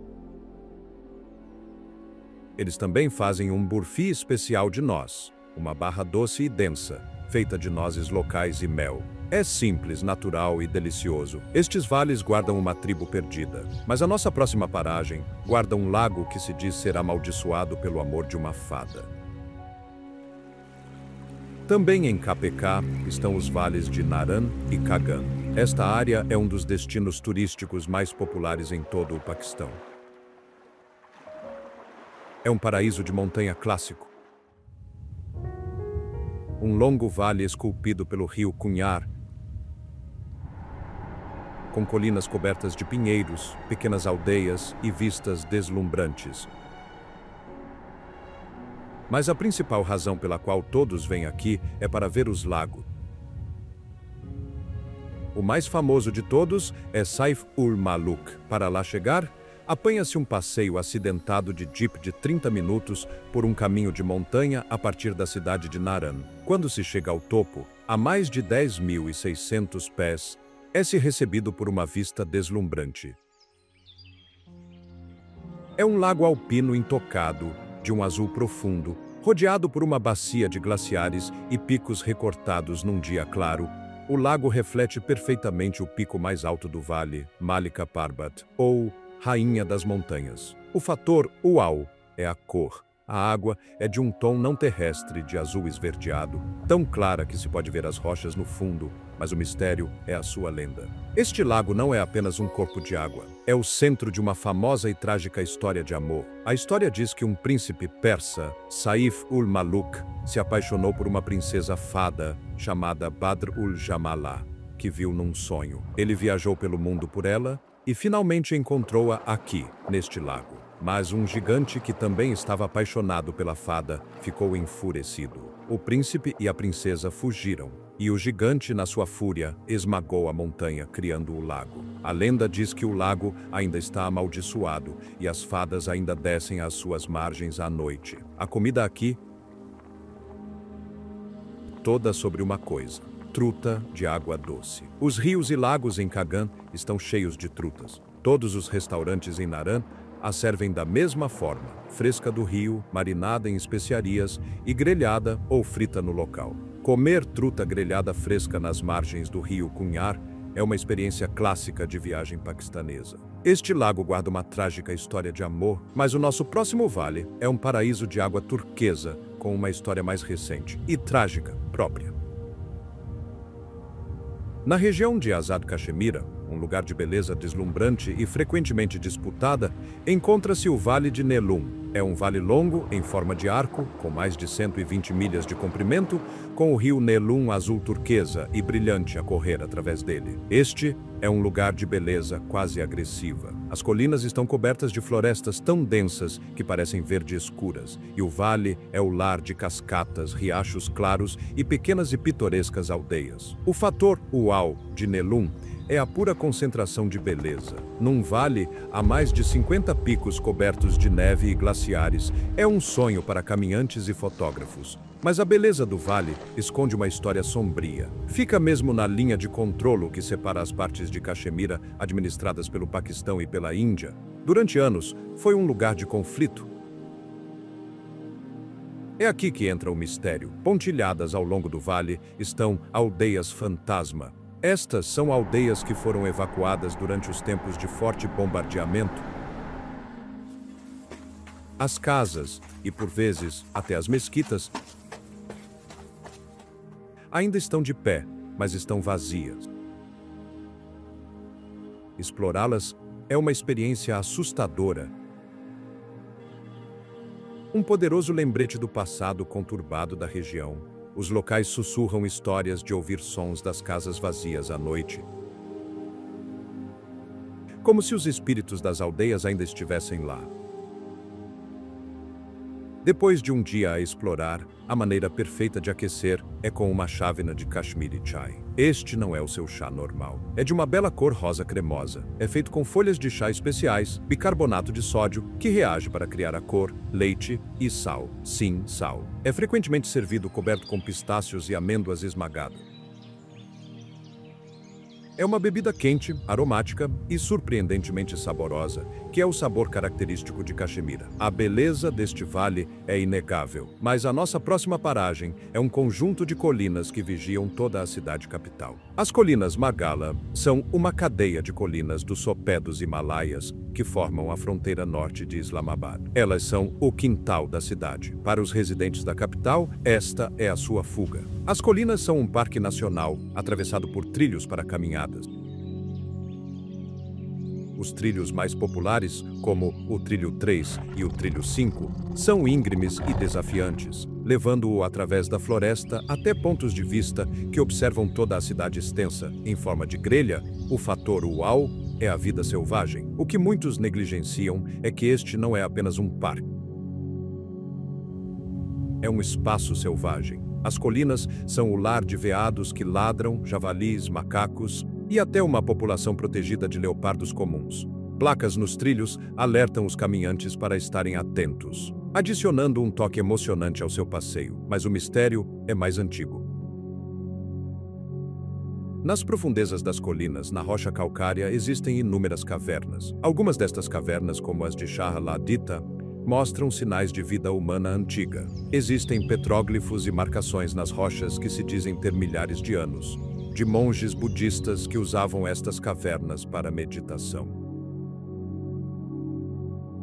Eles também fazem um burfi especial de noz, uma barra doce e densa, feita de nozes locais e mel. É simples, natural e delicioso. Estes vales guardam uma tribo perdida, mas a nossa próxima paragem guarda um lago que se diz ser amaldiçoado pelo amor de uma fada. Também em KPK estão os vales de Naran e Kagan. Esta área é um dos destinos turísticos mais populares em todo o Paquistão. É um paraíso de montanha clássico. Um longo vale esculpido pelo rio Kunyar, com colinas cobertas de pinheiros, pequenas aldeias e vistas deslumbrantes. Mas a principal razão pela qual todos vêm aqui é para ver os lagos. O mais famoso de todos é Saif-ul-Maluk. Para lá chegar, apanha-se um passeio acidentado de jeep de 30 minutos por um caminho de montanha a partir da cidade de Naran. Quando se chega ao topo, a mais de 10.600 pés, é-se recebido por uma vista deslumbrante. É um lago alpino intocado, de um azul profundo, rodeado por uma bacia de glaciares e picos recortados num dia claro. O lago reflete perfeitamente o pico mais alto do vale, Malika Parbat, ou Rainha das Montanhas. O fator Uau é a cor. A água é de um tom não terrestre de azul esverdeado, tão clara que se pode ver as rochas no fundo, mas o mistério é a sua lenda. Este lago não é apenas um corpo de água, é o centro de uma famosa e trágica história de amor. A história diz que um príncipe persa, Saif-ul-Maluk, se apaixonou por uma princesa fada chamada Badr-ul-Jamalá, que viu num sonho. Ele viajou pelo mundo por ela e finalmente encontrou-a aqui, neste lago. Mas um gigante que também estava apaixonado pela fada ficou enfurecido. O príncipe e a princesa fugiram, e o gigante, na sua fúria, esmagou a montanha, criando o lago. A lenda diz que o lago ainda está amaldiçoado e as fadas ainda descem às suas margens à noite. A comida aqui, toda sobre uma coisa: truta de água doce. Os rios e lagos em Kagan estão cheios de trutas. Todos os restaurantes em Naran a servem da mesma forma, fresca do rio, marinada em especiarias e grelhada ou frita no local. Comer truta grelhada fresca nas margens do rio Kunyar é uma experiência clássica de viagem paquistanesa. Este lago guarda uma trágica história de amor, mas o nosso próximo vale é um paraíso de água turquesa com uma história mais recente e trágica própria. Na região de Azad Cachemira, um lugar de beleza deslumbrante e frequentemente disputada, encontra-se o Vale de Nelum. É um vale longo, em forma de arco, com mais de 120 milhas de comprimento, com o rio Nelum azul turquesa e brilhante a correr através dele. Este é um lugar de beleza quase agressiva. As colinas estão cobertas de florestas tão densas que parecem verde escuras, e o vale é o lar de cascatas, riachos claros e pequenas e pitorescas aldeias. O fator uau de Nelum é a pura concentração de beleza. Num vale, há mais de 50 picos cobertos de neve e glaciares. É um sonho para caminhantes e fotógrafos. Mas a beleza do vale esconde uma história sombria. Fica mesmo na linha de controlo que separa as partes de Caxemira, administradas pelo Paquistão e pela Índia. Durante anos, foi um lugar de conflito. É aqui que entra o mistério. Pontilhadas ao longo do vale estão aldeias fantasma. Estas são aldeias que foram evacuadas durante os tempos de forte bombardeamento. As casas, e por vezes até as mesquitas, ainda estão de pé, mas estão vazias. Explorá-las é uma experiência assustadora. Um poderoso lembrete do passado conturbado da região. Os locais sussurram histórias de ouvir sons das casas vazias à noite. Como se os espíritos das aldeias ainda estivessem lá. Depois de um dia a explorar, a maneira perfeita de aquecer é com uma chávena de Kashmiri Chai. Este não é o seu chá normal. É de uma bela cor rosa cremosa. É feito com folhas de chá especiais, bicarbonato de sódio, que reage para criar a cor, leite e sal. Sim, sal. É frequentemente servido coberto com pistácios e amêndoas esmagadas. É uma bebida quente, aromática e surpreendentemente saborosa, que é o sabor característico de Caxemira. A beleza deste vale é inegável, mas a nossa próxima paragem é um conjunto de colinas que vigiam toda a cidade capital. As colinas Magala são uma cadeia de colinas do sopé dos Himalaias que formam a fronteira norte de Islamabad. Elas são o quintal da cidade. Para os residentes da capital, esta é a sua fuga. As colinas são um parque nacional, atravessado por trilhos para caminhadas. Os trilhos mais populares, como o Trilho 3 e o Trilho 5, são íngremes e desafiantes, levando-o através da floresta até pontos de vista que observam toda a cidade extensa. Em forma de grelha, o fator uau é a vida selvagem. O que muitos negligenciam é que este não é apenas um parque. É um espaço selvagem. As colinas são o lar de veados que ladram, javalis, macacos e até uma população protegida de leopardos comuns. Placas nos trilhos alertam os caminhantes para estarem atentos, adicionando um toque emocionante ao seu passeio. Mas o mistério é mais antigo. Nas profundezas das colinas, na rocha calcária, existem inúmeras cavernas. Algumas destas cavernas, como as de Shah Ladita, mostram sinais de vida humana antiga. Existem petróglifos e marcações nas rochas que se dizem ter milhares de anos, de monges budistas que usavam estas cavernas para meditação.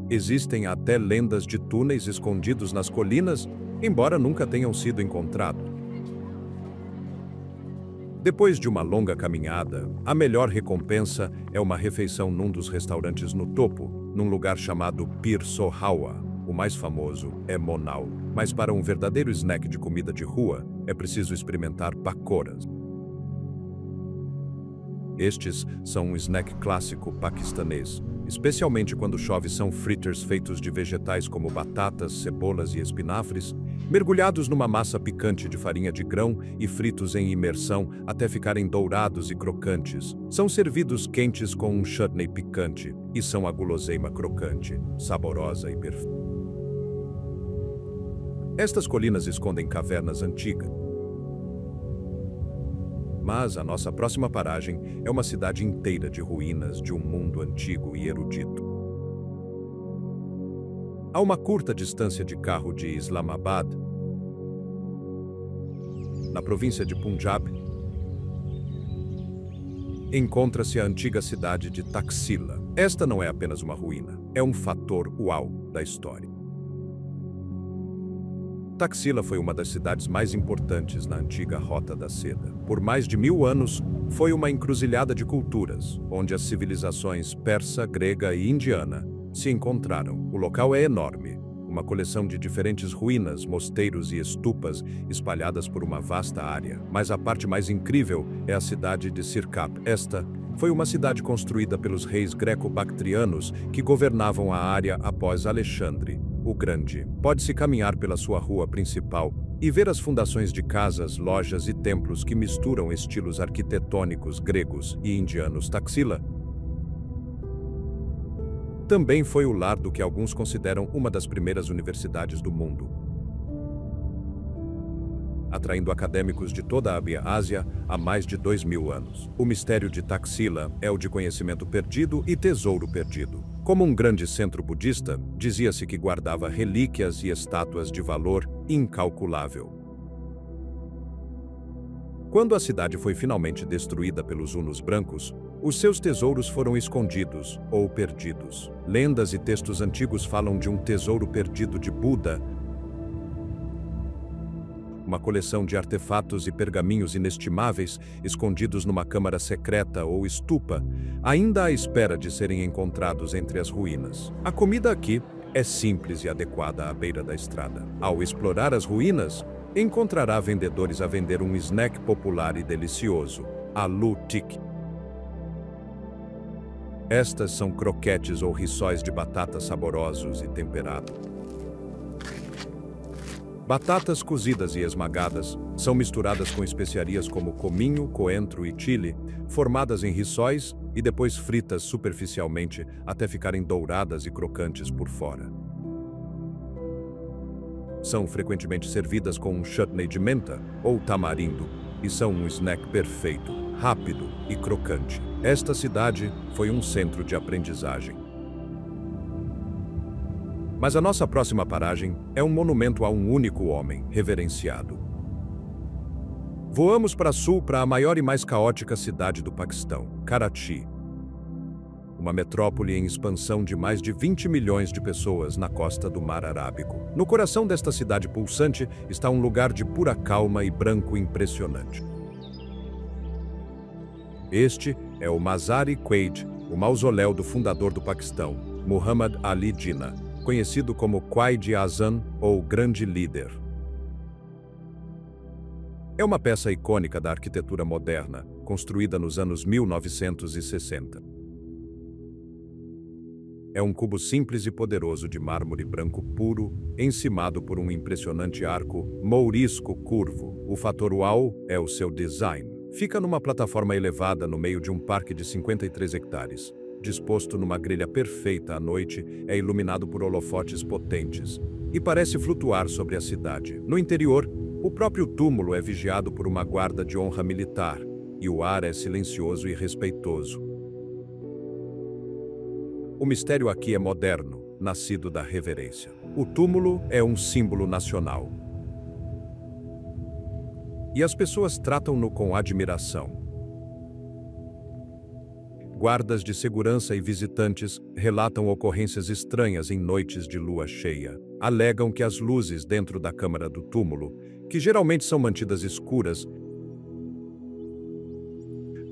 Existem até lendas de túneis escondidos nas colinas, embora nunca tenham sido encontrados. Depois de uma longa caminhada, a melhor recompensa é uma refeição num dos restaurantes no topo, num lugar chamado Pir Sohawa. O mais famoso é Monal, mas para um verdadeiro snack de comida de rua, é preciso experimentar pakoras. Estes são um snack clássico paquistanês, especialmente quando chove. São fritters feitos de vegetais como batatas, cebolas e espinafres, mergulhados numa massa picante de farinha de grão e fritos em imersão até ficarem dourados e crocantes. São servidos quentes com um chutney picante e são a guloseima crocante, saborosa e perfeita. Estas colinas escondem cavernas antigas. Mas a nossa próxima paragem é uma cidade inteira de ruínas de um mundo antigo e erudito. A uma curta distância de carro de Islamabad, na província de Punjab, encontra-se a antiga cidade de Taxila. Esta não é apenas uma ruína, é um fator uau da história. Taxila foi uma das cidades mais importantes na antiga Rota da Seda. Por mais de 1000 anos, foi uma encruzilhada de culturas, onde as civilizações persa, grega e indiana se encontraram. O local é enorme, uma coleção de diferentes ruínas, mosteiros e estupas espalhadas por uma vasta área. Mas a parte mais incrível é a cidade de Sirkap. Esta foi uma cidade construída pelos reis greco-bactrianos que governavam a área após Alexandre o Grande. Pode-se caminhar pela sua rua principal e ver as fundações de casas, lojas e templos que misturam estilos arquitetônicos gregos e indianos. Taxila também foi o lar do que alguns consideram uma das primeiras universidades do mundo, atraindo acadêmicos de toda a Ásia há mais de 2000 anos. O mistério de Taxila é o de conhecimento perdido e tesouro perdido. Como um grande centro budista, dizia-se que guardava relíquias e estátuas de valor incalculável. Quando a cidade foi finalmente destruída pelos hunos brancos, os seus tesouros foram escondidos ou perdidos. Lendas e textos antigos falam de um tesouro perdido de Buda, uma coleção de artefatos e pergaminhos inestimáveis escondidos numa câmara secreta ou estupa, ainda à espera de serem encontrados entre as ruínas. A comida aqui é simples e adequada à beira da estrada. Ao explorar as ruínas, encontrará vendedores a vender um snack popular e delicioso, aloo tikki. Estas são croquetes ou rissóis de batata saborosos e temperados. Batatas cozidas e esmagadas são misturadas com especiarias como cominho, coentro e chile, formadas em rissóis e depois fritas superficialmente até ficarem douradas e crocantes por fora. São frequentemente servidas com um chutney de menta ou tamarindo e são um snack perfeito, rápido e crocante. Esta cidade foi um centro de aprendizagem. Mas a nossa próxima paragem é um monumento a um único homem, reverenciado. Voamos para sul para a maior e mais caótica cidade do Paquistão, Karachi. Uma metrópole em expansão de mais de 20 milhões de pessoas na costa do Mar Arábico. No coração desta cidade pulsante está um lugar de pura calma e branco impressionante. Este é o Mazar-e-Quaid, o mausoléu do fundador do Paquistão, Muhammad Ali Jinnah, conhecido como Quaid-e-Azam ou Grande Líder. É uma peça icônica da arquitetura moderna, construída nos anos 1960. É um cubo simples e poderoso de mármore branco puro, encimado por um impressionante arco mourisco curvo. O fator uau é o seu design. Fica numa plataforma elevada no meio de um parque de 53 hectares. Disposto numa grelha perfeita à noite, é iluminado por holofotes potentes e parece flutuar sobre a cidade. No interior, o próprio túmulo é vigiado por uma guarda de honra militar e o ar é silencioso e respeitoso. O mistério aqui é moderno, nascido da reverência. O túmulo é um símbolo nacional. E as pessoas tratam-no com admiração. Guardas de segurança e visitantes relatam ocorrências estranhas em noites de lua cheia. Alegam que as luzes dentro da câmara do túmulo, que geralmente são mantidas escuras,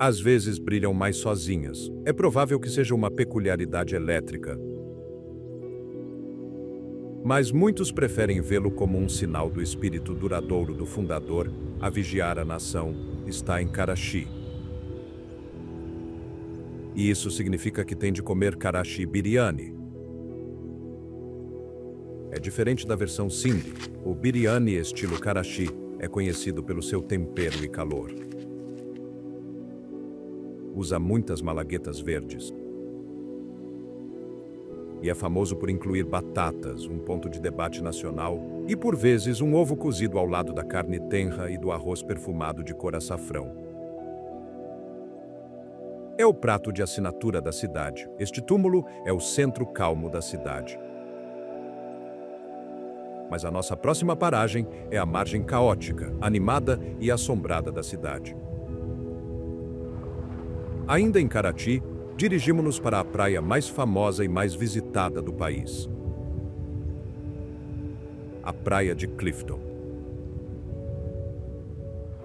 às vezes brilham mais sozinhas. É provável que seja uma peculiaridade elétrica, mas muitos preferem vê-lo como um sinal do espírito duradouro do fundador a vigiar a nação. Está em Karachi. E isso significa que tem de comer Karachi biryani. É diferente da versão Sindhi. O biryani estilo Karachi é conhecido pelo seu tempero e calor. Usa muitas malaguetas verdes. E é famoso por incluir batatas, um ponto de debate nacional, e por vezes um ovo cozido ao lado da carne tenra e do arroz perfumado de cor açafrão. É o prato de assinatura da cidade. Este túmulo é o centro calmo da cidade. Mas a nossa próxima paragem é a margem caótica, animada e assombrada da cidade. Ainda em Karachi, dirigimos-nos para a praia mais famosa e mais visitada do país. A Praia de Clifton.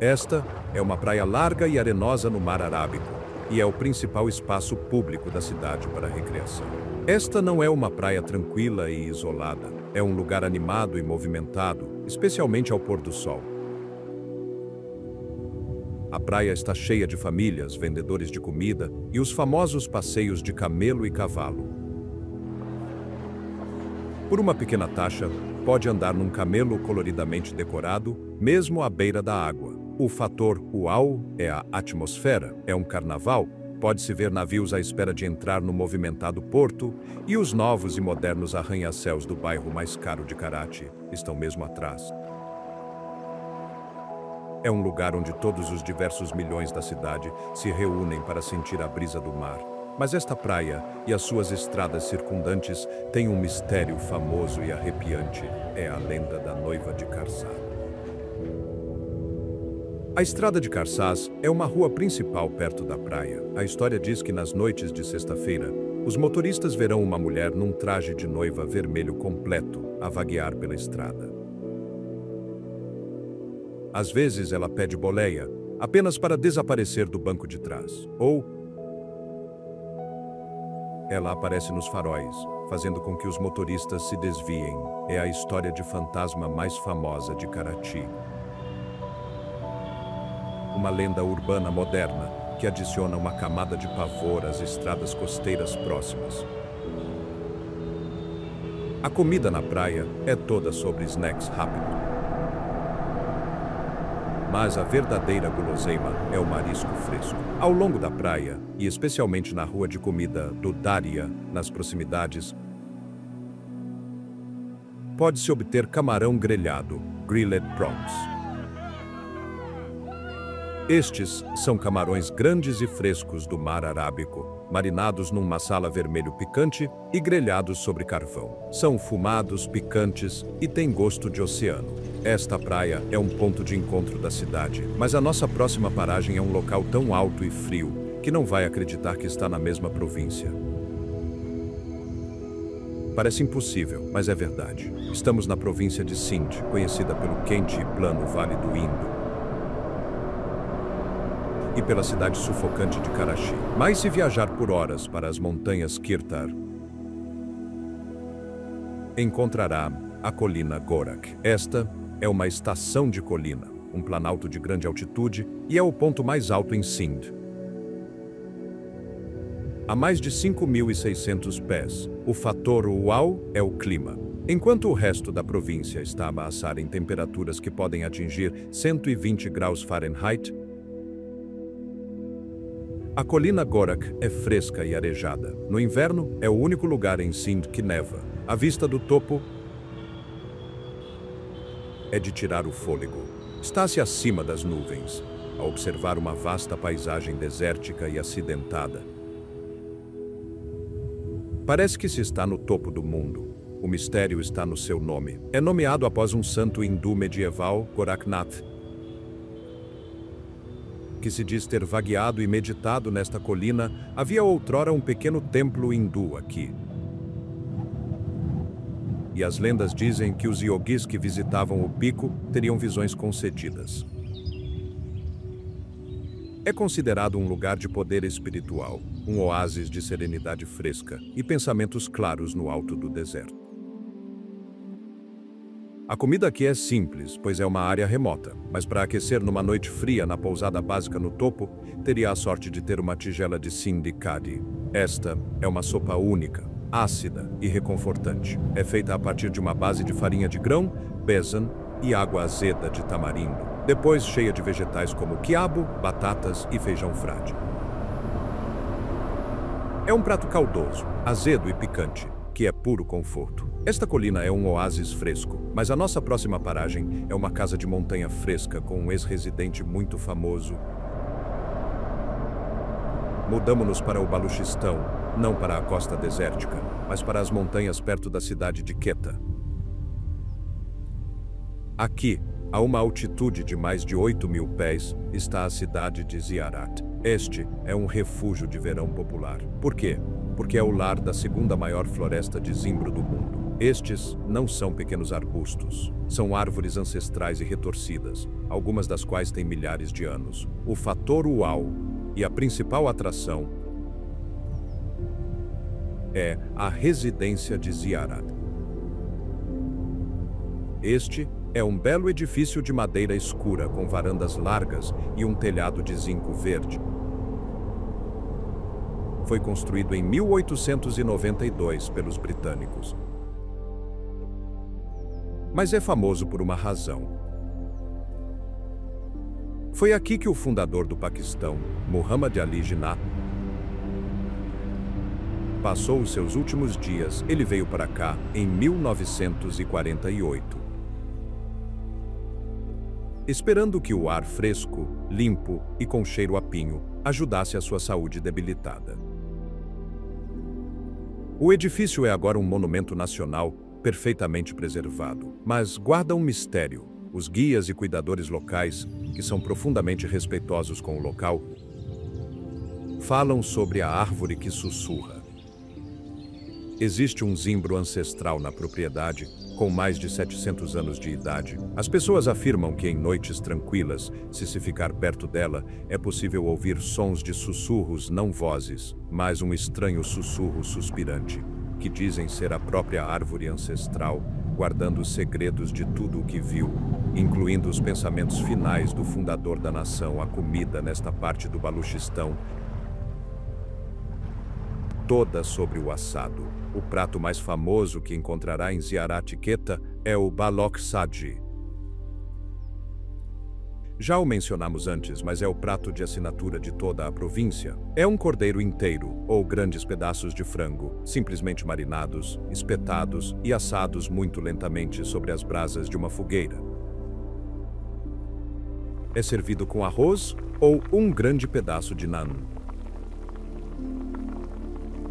Esta é uma praia larga e arenosa no Mar Arábico e é o principal espaço público da cidade para recreação. Esta não é uma praia tranquila e isolada. É um lugar animado e movimentado, especialmente ao pôr do sol. A praia está cheia de famílias, vendedores de comida e os famosos passeios de camelo e cavalo. Por uma pequena taxa, pode andar num camelo coloridamente decorado, mesmo à beira da água. O fator uau é a atmosfera, é um carnaval. Pode-se ver navios à espera de entrar no movimentado porto e os novos e modernos arranha-céus do bairro mais caro de Karachi estão mesmo atrás. É um lugar onde todos os diversos milhões da cidade se reúnem para sentir a brisa do mar. Mas esta praia e as suas estradas circundantes têm um mistério famoso e arrepiante. É a lenda da noiva de Karsaz. A estrada de Karsaz é uma rua principal perto da praia. A história diz que nas noites de sexta-feira, os motoristas verão uma mulher num traje de noiva vermelho completo a vaguear pela estrada. Às vezes ela pede boleia, apenas para desaparecer do banco de trás. Ou ela aparece nos faróis, fazendo com que os motoristas se desviem. É a história de fantasma mais famosa de Karachi. Uma lenda urbana moderna que adiciona uma camada de pavor às estradas costeiras próximas. A comida na praia é toda sobre snacks rápidos. Mas a verdadeira guloseima é o marisco fresco. Ao longo da praia, e especialmente na rua de comida do Daria, nas proximidades, pode-se obter camarão grelhado, grilled prawns. Estes são camarões grandes e frescos do Mar Arábico, marinados num masala vermelho picante e grelhados sobre carvão. São fumados, picantes e têm gosto de oceano. Esta praia é um ponto de encontro da cidade, mas a nossa próxima paragem é um local tão alto e frio que não vai acreditar que está na mesma província. Parece impossível, mas é verdade. Estamos na província de Sindh, conhecida pelo quente e plano Vale do Indo, e pela cidade sufocante de Karachi. Mas se viajar por horas para as montanhas Kirtar, encontrará a colina Gorak. Esta é uma estação de colina, um planalto de grande altitude e é o ponto mais alto em Sindh. A mais de 5.600 pés, o fator uau é o clima. Enquanto o resto da província está a ameaçar em temperaturas que podem atingir 120 graus Fahrenheit, a colina Gorak é fresca e arejada. No inverno, é o único lugar em Sindh que neva. A vista do topo é de tirar o fôlego. Está-se acima das nuvens, a observar uma vasta paisagem desértica e acidentada. Parece que se está no topo do mundo. O mistério está no seu nome. É nomeado após um santo hindu medieval, Goraknath, que se diz ter vagueado e meditado nesta colina. Havia outrora um pequeno templo hindu aqui. E as lendas dizem que os yogis que visitavam o pico teriam visões concedidas. É considerado um lugar de poder espiritual, um oásis de serenidade fresca e pensamentos claros no alto do deserto. A comida aqui é simples, pois é uma área remota, mas para aquecer numa noite fria na pousada básica no topo, teria a sorte de ter uma tigela de sindhi kadi. Esta é uma sopa única, ácida e reconfortante. É feita a partir de uma base de farinha de grão, besan e água azeda de tamarindo, depois cheia de vegetais como quiabo, batatas e feijão frade. É um prato caldoso, azedo e picante, que é puro conforto. Esta colina é um oásis fresco, mas a nossa próxima paragem é uma casa de montanha fresca com um ex-residente muito famoso. Mudamos-nos para o Baluchistão, não para a costa desértica, mas para as montanhas perto da cidade de Quetta. Aqui, a uma altitude de mais de 8.000 pés, está a cidade de Ziarat. Este é um refúgio de verão popular. Por quê? Porque é o lar da segunda maior floresta de zimbro do mundo. Estes não são pequenos arbustos. São árvores ancestrais e retorcidas, algumas das quais têm milhares de anos. O fator uau e a principal atração é a residência de Ziyarat. Este é um belo edifício de madeira escura com varandas largas e um telhado de zinco verde. Foi construído em 1892 pelos britânicos. Mas é famoso por uma razão. Foi aqui que o fundador do Paquistão, Muhammad Ali Jinnah, passou os seus últimos dias. Ele veio para cá em 1948. Esperando que o ar fresco, limpo e com cheiro a pinho ajudasse a sua saúde debilitada. O edifício é agora um monumento nacional perfeitamente preservado, mas guarda um mistério. Os guias e cuidadores locais, que são profundamente respeitosos com o local, falam sobre a árvore que sussurra. Existe um zimbro ancestral na propriedade, com mais de 700 anos de idade. As pessoas afirmam que em noites tranquilas, se ficar perto dela, é possível ouvir sons de sussurros, não vozes, mas um estranho sussurro suspirante, que dizem ser a própria árvore ancestral, guardando os segredos de tudo o que viu, incluindo os pensamentos finais do fundador da nação. A comida nesta parte do Baluchistão, toda sobre o assado. O prato mais famoso que encontrará em Ziyarat Quetta é o balokh sadji. Já o mencionamos antes, mas é o prato de assinatura de toda a província. É um cordeiro inteiro, ou grandes pedaços de frango, simplesmente marinados, espetados e assados muito lentamente sobre as brasas de uma fogueira. É servido com arroz ou um grande pedaço de naan.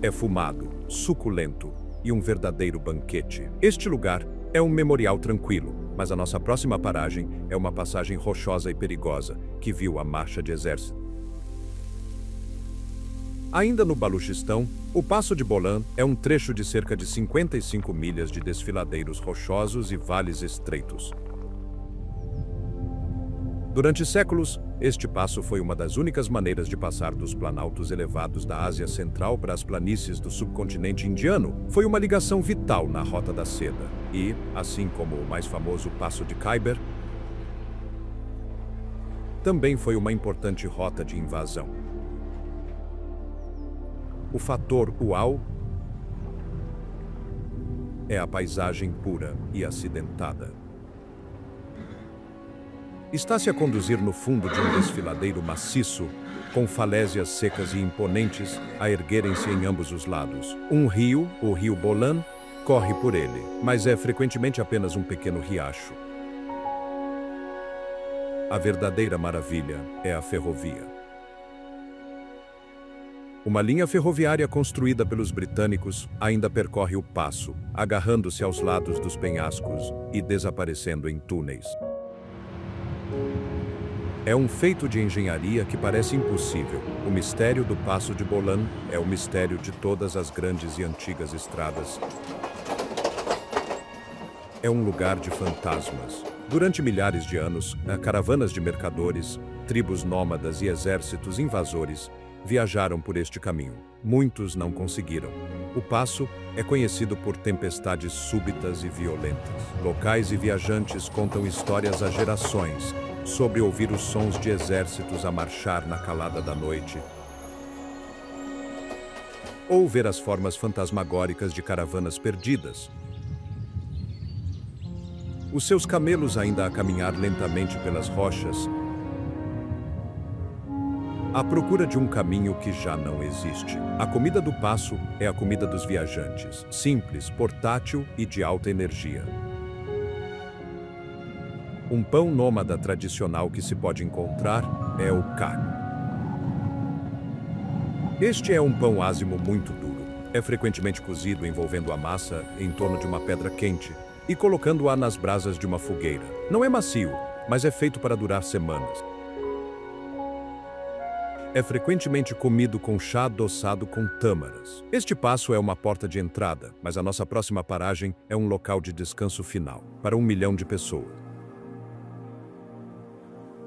É fumado, suculento e um verdadeiro banquete. Este lugar é um memorial tranquilo, mas a nossa próxima paragem é uma passagem rochosa e perigosa que viu a marcha de exército. Ainda no Baluchistão, o Passo de Bolan é um trecho de cerca de 55 milhas de desfiladeiros rochosos e vales estreitos. Durante séculos, este passo foi uma das únicas maneiras de passar dos planaltos elevados da Ásia Central para as planícies do subcontinente indiano. Foi uma ligação vital na Rota da Seda e, assim como o mais famoso Passo de Khyber, também foi uma importante rota de invasão. O fator uau é a paisagem pura e acidentada. Está-se a conduzir no fundo de um desfiladeiro maciço, com falésias secas e imponentes a erguerem-se em ambos os lados. Um rio, o rio Bolan, corre por ele, mas é frequentemente apenas um pequeno riacho. A verdadeira maravilha é a ferrovia. Uma linha ferroviária construída pelos britânicos ainda percorre o passo, agarrando-se aos lados dos penhascos e desaparecendo em túneis. É um feito de engenharia que parece impossível. O mistério do Passo de Bolan é o mistério de todas as grandes e antigas estradas. É um lugar de fantasmas. Durante milhares de anos, caravanas de mercadores, tribos nômadas e exércitos invasores viajaram por este caminho. Muitos não conseguiram. O passo é conhecido por tempestades súbitas e violentas. Locais e viajantes contam histórias há gerações sobre ouvir os sons de exércitos a marchar na calada da noite, ou ver as formas fantasmagóricas de caravanas perdidas. Os seus camelos ainda a caminhar lentamente pelas rochas, à procura de um caminho que já não existe. A comida do passo é a comida dos viajantes, simples, portátil e de alta energia. Um pão nômada tradicional que se pode encontrar é o kak. Este é um pão ázimo muito duro. É frequentemente cozido envolvendo a massa em torno de uma pedra quente e colocando-a nas brasas de uma fogueira. Não é macio, mas é feito para durar semanas. é frequentemente comido com chá adoçado com tâmaras. Este passo é uma porta de entrada, mas a nossa próxima paragem é um local de descanso final, para 1 milhão de pessoas.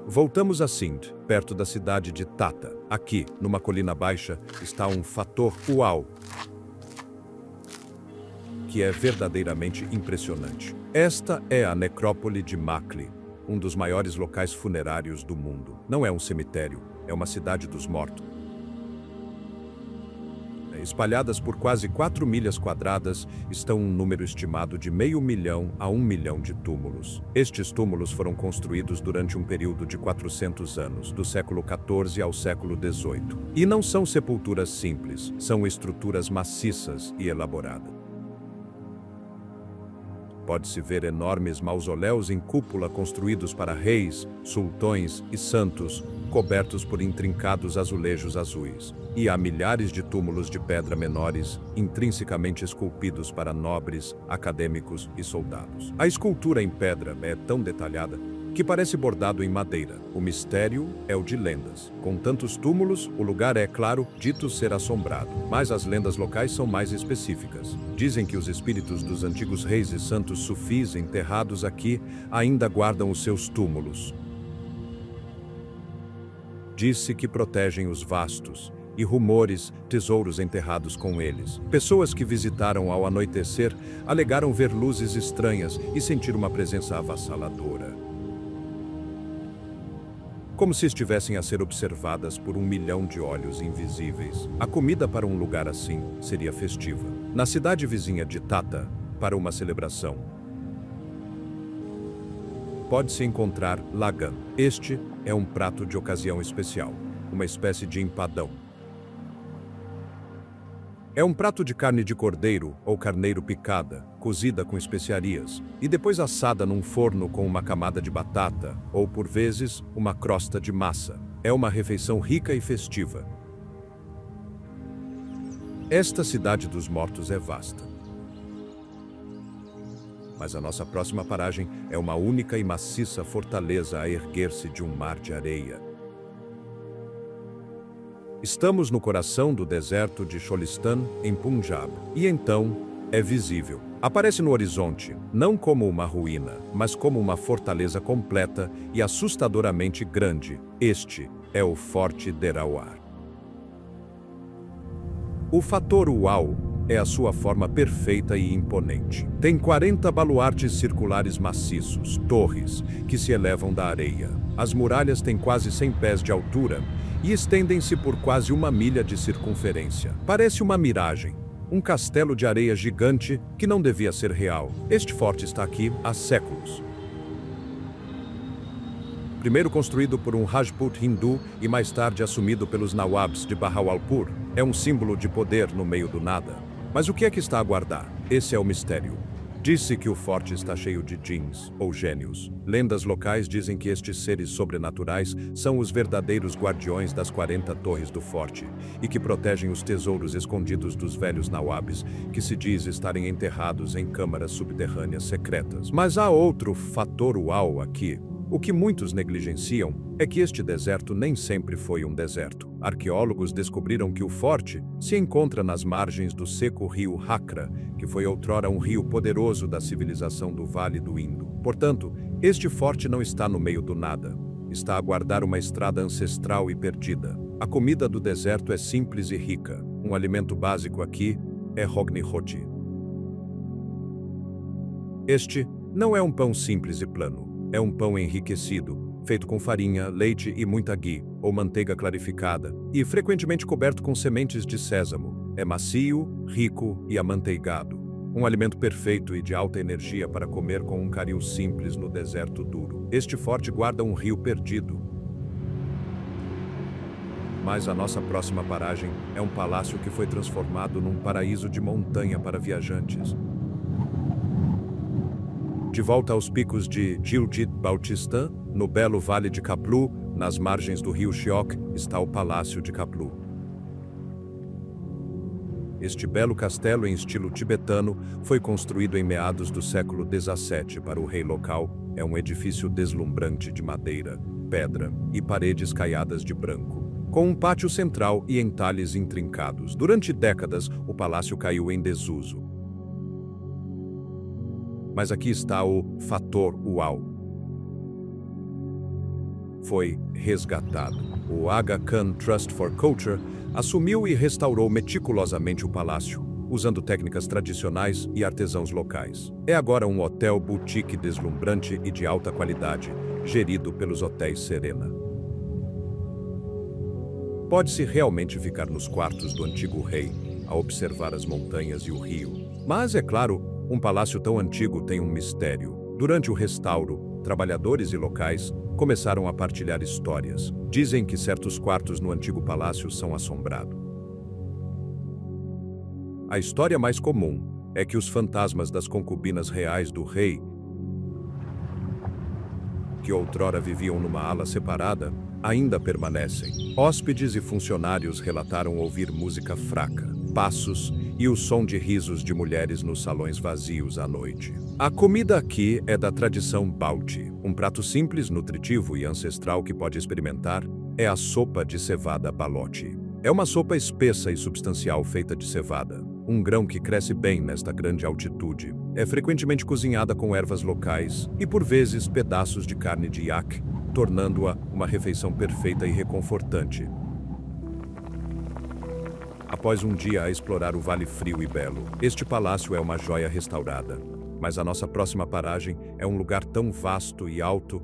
Voltamos a Sindh, perto da cidade de Tata. Aqui, numa colina baixa, está um fator uau, que é verdadeiramente impressionante. Esta é a necrópole de Makli, um dos maiores locais funerários do mundo. Não é um cemitério, é uma cidade dos mortos. Espalhadas por quase 4 milhas quadradas, estão um número estimado de 500 mil a 1 milhão de túmulos. Estes túmulos foram construídos durante um período de 400 anos, do século XIV ao século XVIII. E não são sepulturas simples, são estruturas maciças e elaboradas. Pode-se ver enormes mausoléus em cúpula construídos para reis, sultões e santos, cobertos por intrincados azulejos azuis. E há milhares de túmulos de pedra menores, intrinsecamente esculpidos para nobres, acadêmicos e soldados. A escultura em pedra é tão detalhada que parece bordado em madeira. O mistério é o de lendas. Com tantos túmulos, o lugar é, claro, dito ser assombrado. Mas as lendas locais são mais específicas. Dizem que os espíritos dos antigos reis e santos sufis enterrados aqui ainda guardam os seus túmulos. Diz-se que protegem os vastos, e rumores, tesouros enterrados com eles. Pessoas que visitaram ao anoitecer alegaram ver luzes estranhas e sentir uma presença avassaladora, como se estivessem a ser observadas por 1 milhão de olhos invisíveis. A comida para um lugar assim seria festiva. Na cidade vizinha de Tata, para uma celebração, pode-se encontrar lagan. Este é um prato de ocasião especial, uma espécie de empadão. É um prato de carne de cordeiro ou carneiro picada, cozida com especiarias, e depois assada num forno com uma camada de batata, ou por vezes, uma crosta de massa. É uma refeição rica e festiva. Esta cidade dos mortos é vasta. Mas a nossa próxima paragem é uma única e maciça fortaleza a erguer-se de um mar de areia. Estamos no coração do deserto de Cholistan, em Punjab, e então é visível. Aparece no horizonte, não como uma ruína, mas como uma fortaleza completa e assustadoramente grande. Este é o Forte Derawar. O fator uau é a sua forma perfeita e imponente. Tem 40 baluartes circulares maciços, torres, que se elevam da areia. As muralhas têm quase 100 pés de altura e estendem-se por quase 1 milha de circunferência. Parece uma miragem, um castelo de areia gigante que não devia ser real. Este forte está aqui há séculos. Primeiro construído por um Rajput hindu e mais tarde assumido pelos Nawabs de Bahawalpur, é um símbolo de poder no meio do nada. Mas o que é que está a guardar? Esse é o mistério. Diz-se que o forte está cheio de djinns, ou gênios. Lendas locais dizem que estes seres sobrenaturais são os verdadeiros guardiões das 40 torres do forte e que protegem os tesouros escondidos dos velhos nawabs, que se diz estarem enterrados em câmaras subterrâneas secretas. Mas há outro fator uau aqui. O que muitos negligenciam é que este deserto nem sempre foi um deserto. Arqueólogos descobriram que o forte se encontra nas margens do seco rio Hakra, que foi outrora um rio poderoso da civilização do Vale do Indo. Portanto, este forte não está no meio do nada. Está a guardar uma estrada ancestral e perdida. A comida do deserto é simples e rica. Um alimento básico aqui é rogni roti. Este não é um pão simples e plano. É um pão enriquecido, feito com farinha, leite e muita ghee, ou manteiga clarificada, e frequentemente coberto com sementes de sésamo. É macio, rico e amanteigado. Um alimento perfeito e de alta energia para comer com um caril simples no deserto duro. Este forte guarda um rio perdido. Mas a nossa próxima paragem é um palácio que foi transformado num paraíso de montanha para viajantes. De volta aos picos de Gilgit-Baltistan, no belo vale de Kaplu, nas margens do rio Shyok, está o Palácio de Kaplu. Este belo castelo em estilo tibetano foi construído em meados do século XVII para o rei local. É um edifício deslumbrante de madeira, pedra e paredes caiadas de branco, com um pátio central e entalhes intrincados. Durante décadas, o palácio caiu em desuso. Mas aqui está o fator uau. Foi resgatado. O Aga Khan Trust for Culture assumiu e restaurou meticulosamente o palácio, usando técnicas tradicionais e artesãos locais. É agora um hotel boutique deslumbrante e de alta qualidade, gerido pelos Hotéis Serena. Pode-se realmente ficar nos quartos do antigo rei, a observar as montanhas e o rio. Mas, é claro, um palácio tão antigo tem um mistério. Durante o restauro, trabalhadores e locais começaram a partilhar histórias. Dizem que certos quartos no antigo palácio são assombrados. A história mais comum é que os fantasmas das concubinas reais do rei, que outrora viviam numa ala separada, ainda permanecem. Hóspedes e funcionários relataram ouvir música fraca, passos e o som de risos de mulheres nos salões vazios à noite. A comida aqui é da tradição Balti. Um prato simples, nutritivo e ancestral que pode experimentar é a sopa de cevada balote. É uma sopa espessa e substancial feita de cevada, um grão que cresce bem nesta grande altitude. É frequentemente cozinhada com ervas locais e, por vezes, pedaços de carne de yak, tornando-a uma refeição perfeita e reconfortante. Após um dia a explorar o Vale Frio e Belo, este palácio é uma joia restaurada. Mas a nossa próxima paragem é um lugar tão vasto e alto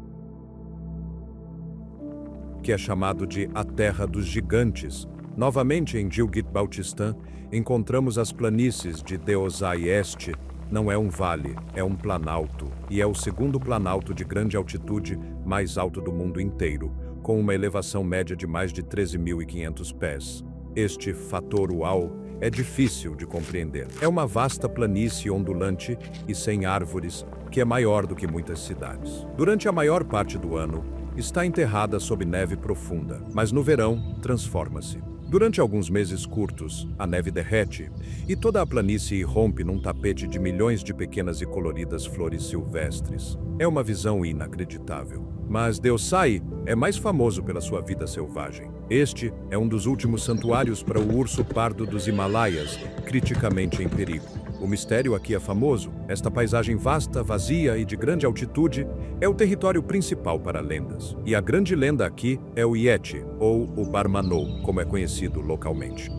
que é chamado de a Terra dos Gigantes. Novamente em Gilgit-Baltistan, encontramos as planícies de Deosai Este. Não é um vale, é um planalto, e é o segundo planalto de grande altitude mais alto do mundo inteiro, com uma elevação média de mais de 13.500 pés. Este fator uau é difícil de compreender. É uma vasta planície ondulante e sem árvores, que é maior do que muitas cidades. Durante a maior parte do ano, está enterrada sob neve profunda, mas no verão transforma-se. Durante alguns meses curtos, a neve derrete e toda a planície irrompe num tapete de milhões de pequenas e coloridas flores silvestres. É uma visão inacreditável. Mas Deosai é mais famoso pela sua vida selvagem. Este é um dos últimos santuários para o urso pardo dos Himalaias, criticamente em perigo. O mistério aqui é famoso. Esta paisagem vasta, vazia e de grande altitude é o território principal para lendas. E a grande lenda aqui é o Yeti, ou o Barmanou, como é conhecido localmente.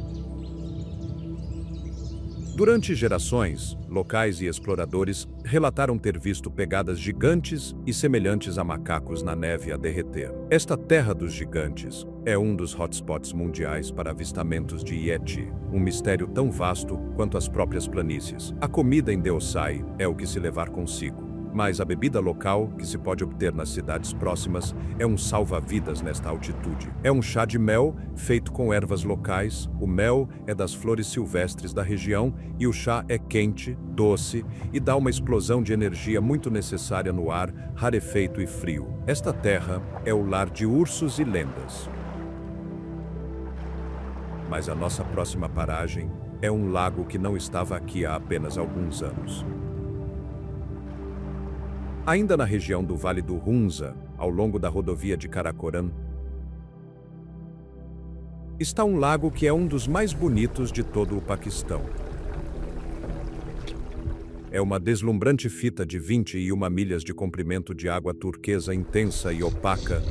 Durante gerações, locais e exploradores relataram ter visto pegadas gigantes e semelhantes a macacos na neve a derreter. Esta Terra dos Gigantes é um dos hotspots mundiais para avistamentos de Yeti, um mistério tão vasto quanto as próprias planícies. A comida em Deosai é o que se levar consigo, mas a bebida local, que se pode obter nas cidades próximas, é um salva-vidas nesta altitude. É um chá de mel feito com ervas locais. O mel é das flores silvestres da região e o chá é quente, doce e dá uma explosão de energia muito necessária no ar rarefeito e frio. Esta terra é o lar de ursos e lendas. Mas a nossa próxima paragem é um lago que não estava aqui há apenas alguns anos. Ainda na região do Vale do Hunza, ao longo da rodovia de Karakoram, está um lago que é um dos mais bonitos de todo o Paquistão. É uma deslumbrante fita de 21 milhas de comprimento de água turquesa intensa e opaca,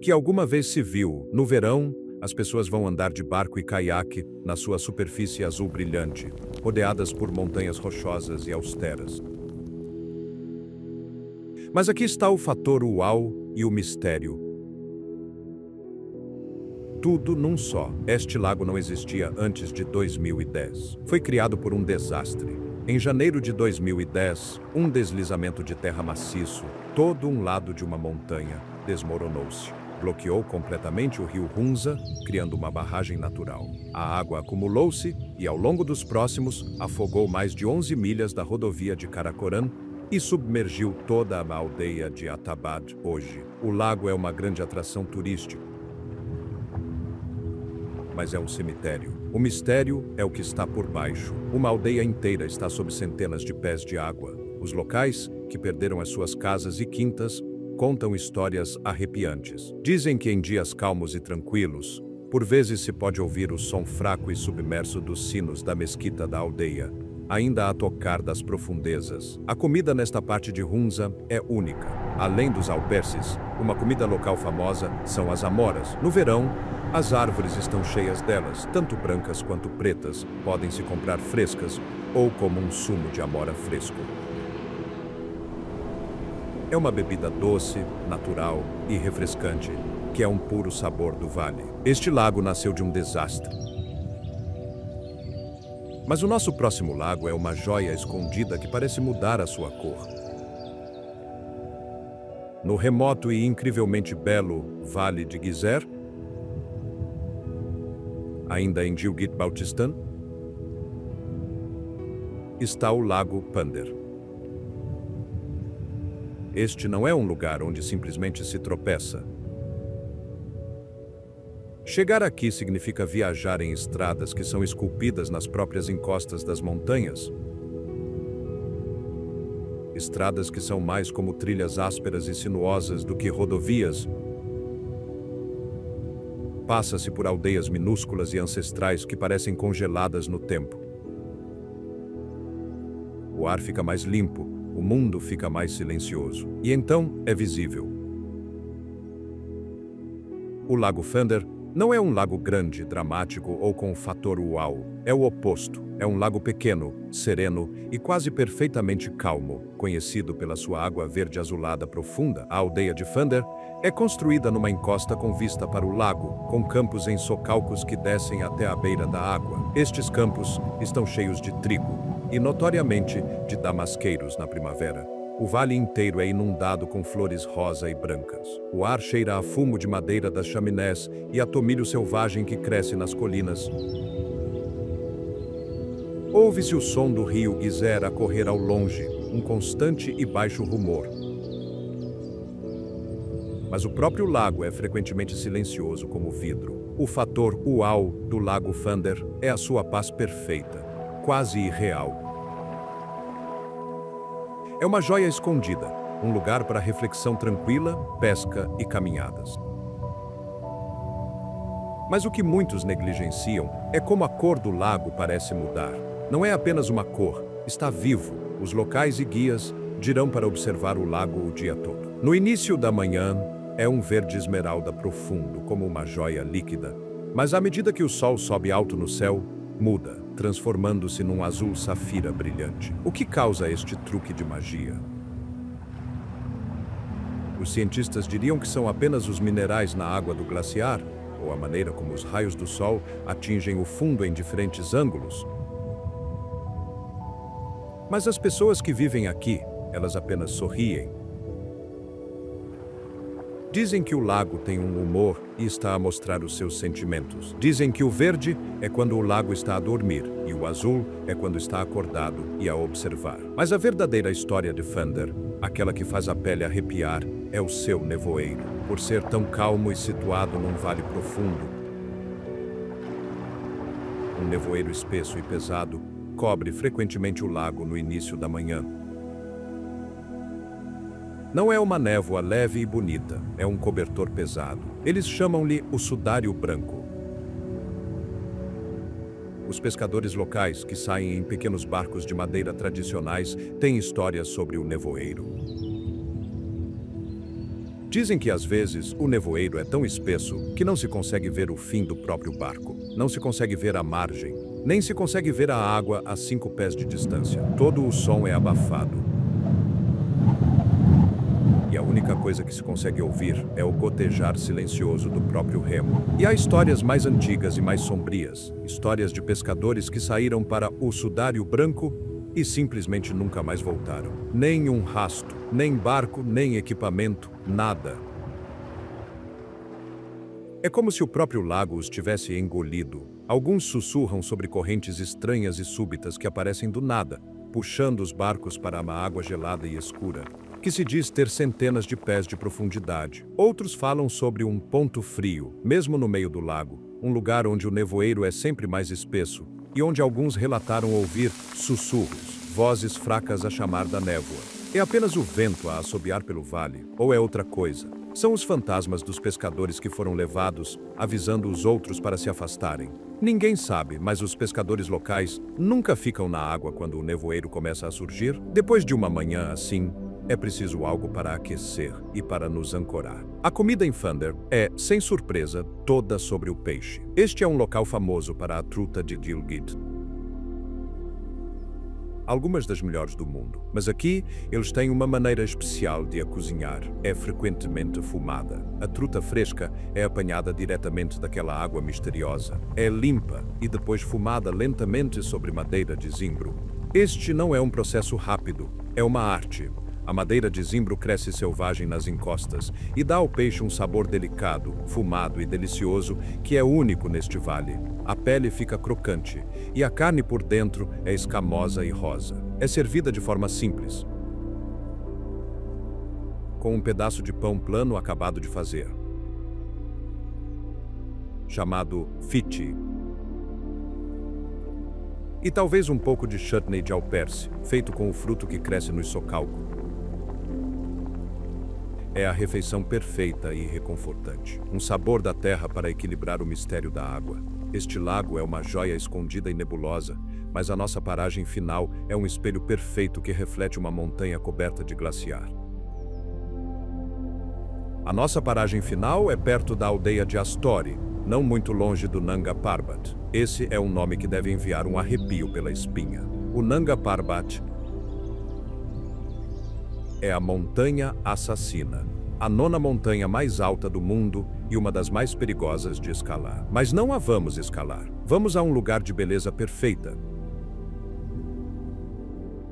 que alguma vez se viu. No verão, as pessoas vão andar de barco e caiaque na sua superfície azul brilhante, rodeadas por montanhas rochosas e austeras. Mas aqui está o fator uau e o mistério. Tudo num só. Este lago não existia antes de 2010. Foi criado por um desastre. Em janeiro de 2010, um deslizamento de terra maciço, todo um lado de uma montanha, desmoronou-se. Bloqueou completamente o rio Hunza, criando uma barragem natural. A água acumulou-se e, ao longo dos próximos, afogou mais de 11 milhas da rodovia de Karakoram e submergiu toda a aldeia de Atabad hoje. O lago é uma grande atração turística, mas é um cemitério. O mistério é o que está por baixo. Uma aldeia inteira está sob centenas de pés de água. Os locais, que perderam as suas casas e quintas, contam histórias arrepiantes. Dizem que em dias calmos e tranquilos, por vezes se pode ouvir o som fraco e submerso dos sinos da mesquita da aldeia, ainda a tocar das profundezas. A comida nesta parte de Hunza é única. Além dos alperces, uma comida local famosa são as amoras. No verão, as árvores estão cheias delas, tanto brancas quanto pretas, podem se comprar frescas ou como um sumo de amora fresco. É uma bebida doce, natural e refrescante, que é um puro sabor do vale. Este lago nasceu de um desastre. Mas o nosso próximo lago é uma joia escondida que parece mudar a sua cor. No remoto e incrivelmente belo Vale de Gizeh, ainda em Gilgit-Baltistan, está o Lago Pender. Este não é um lugar onde simplesmente se tropeça. Chegar aqui significa viajar em estradas que são esculpidas nas próprias encostas das montanhas. Estradas que são mais como trilhas ásperas e sinuosas do que rodovias. Passa-se por aldeias minúsculas e ancestrais que parecem congeladas no tempo. O ar fica mais limpo, o mundo fica mais silencioso. E então é visível. O Lago Pender não é um lago grande, dramático ou com o fator uau. É o oposto. É um lago pequeno, sereno e quase perfeitamente calmo, conhecido pela sua água verde azulada profunda. A aldeia de Pender é construída numa encosta com vista para o lago, com campos em socalcos que descem até a beira da água. Estes campos estão cheios de trigo e, notoriamente, de damasqueiros na primavera. O vale inteiro é inundado com flores rosa e brancas. O ar cheira a fumo de madeira das chaminés e a tomilho selvagem que cresce nas colinas. Ouve-se o som do rio Gizeh a correr ao longe, um constante e baixo rumor. Mas o próprio lago é frequentemente silencioso como vidro. O fator uau do Lago Pender é a sua paz perfeita, quase irreal. É uma joia escondida, um lugar para reflexão tranquila, pesca e caminhadas. Mas o que muitos negligenciam é como a cor do lago parece mudar. Não é apenas uma cor, está vivo. Os locais e guias dirão para observar o lago o dia todo. No início da manhã, é um verde esmeralda profundo, como uma joia líquida. Mas à medida que o sol sobe alto no céu, muda, transformando-se num azul safira brilhante. O que causa este truque de magia? Os cientistas diriam que são apenas os minerais na água do glaciar, ou a maneira como os raios do sol atingem o fundo em diferentes ângulos. Mas as pessoas que vivem aqui, elas apenas sorriem. Dizem que o lago tem um humor e está a mostrar os seus sentimentos. Dizem que o verde é quando o lago está a dormir e o azul é quando está acordado e a observar. Mas a verdadeira história de Pender, aquela que faz a pele arrepiar, é o seu nevoeiro. Por ser tão calmo e situado num vale profundo, um nevoeiro espesso e pesado cobre frequentemente o lago no início da manhã. Não é uma névoa leve e bonita, é um cobertor pesado. Eles chamam-lhe o sudário branco. Os pescadores locais, que saem em pequenos barcos de madeira tradicionais, têm histórias sobre o nevoeiro. Dizem que às vezes o nevoeiro é tão espesso que não se consegue ver o fim do próprio barco. Não se consegue ver a margem, nem se consegue ver a água a 5 pés de distância. Todo o som é abafado. E a única coisa que se consegue ouvir é o gotejar silencioso do próprio remo. E há histórias mais antigas e mais sombrias, histórias de pescadores que saíram para o sudário branco e simplesmente nunca mais voltaram. Nem um rasto, nem barco, nem equipamento, nada. É como se o próprio lago os tivesse engolido. Alguns sussurram sobre correntes estranhas e súbitas que aparecem do nada, puxando os barcos para uma água gelada e escura, que se diz ter centenas de pés de profundidade. Outros falam sobre um ponto frio, mesmo no meio do lago, um lugar onde o nevoeiro é sempre mais espesso e onde alguns relataram ouvir sussurros, vozes fracas a chamar da névoa. É apenas o vento a assobiar pelo vale, ou é outra coisa? São os fantasmas dos pescadores que foram levados, avisando os outros para se afastarem. Ninguém sabe, mas os pescadores locais nunca ficam na água quando o nevoeiro começa a surgir. Depois de uma manhã assim, é preciso algo para aquecer e para nos ancorar. A comida em Thunder é, sem surpresa, toda sobre o peixe. Este é um local famoso para a truta de Gilgit. Algumas das melhores do mundo. Mas aqui, eles têm uma maneira especial de a cozinhar. É frequentemente fumada. A truta fresca é apanhada diretamente daquela água misteriosa. É limpa e depois fumada lentamente sobre madeira de zimbro. Este não é um processo rápido, é uma arte. A madeira de zimbro cresce selvagem nas encostas e dá ao peixe um sabor delicado, fumado e delicioso que é único neste vale. A pele fica crocante e a carne por dentro é escamosa e rosa. É servida de forma simples, com um pedaço de pão plano acabado de fazer, chamado fiti. E talvez um pouco de chutney de alperce, feito com o fruto que cresce no socalco. É a refeição perfeita e reconfortante. Um sabor da terra para equilibrar o mistério da água. Este lago é uma joia escondida e nebulosa, mas a nossa paragem final é um espelho perfeito que reflete uma montanha coberta de glaciar. A nossa paragem final é perto da aldeia de Astori, não muito longe do Nanga Parbat. Esse é um nome que deve enviar um arrepio pela espinha. O Nanga Parbat é a montanha assassina, a 9ª montanha mais alta do mundo e uma das mais perigosas de escalar. Mas não a vamos escalar. Vamos a um lugar de beleza perfeita,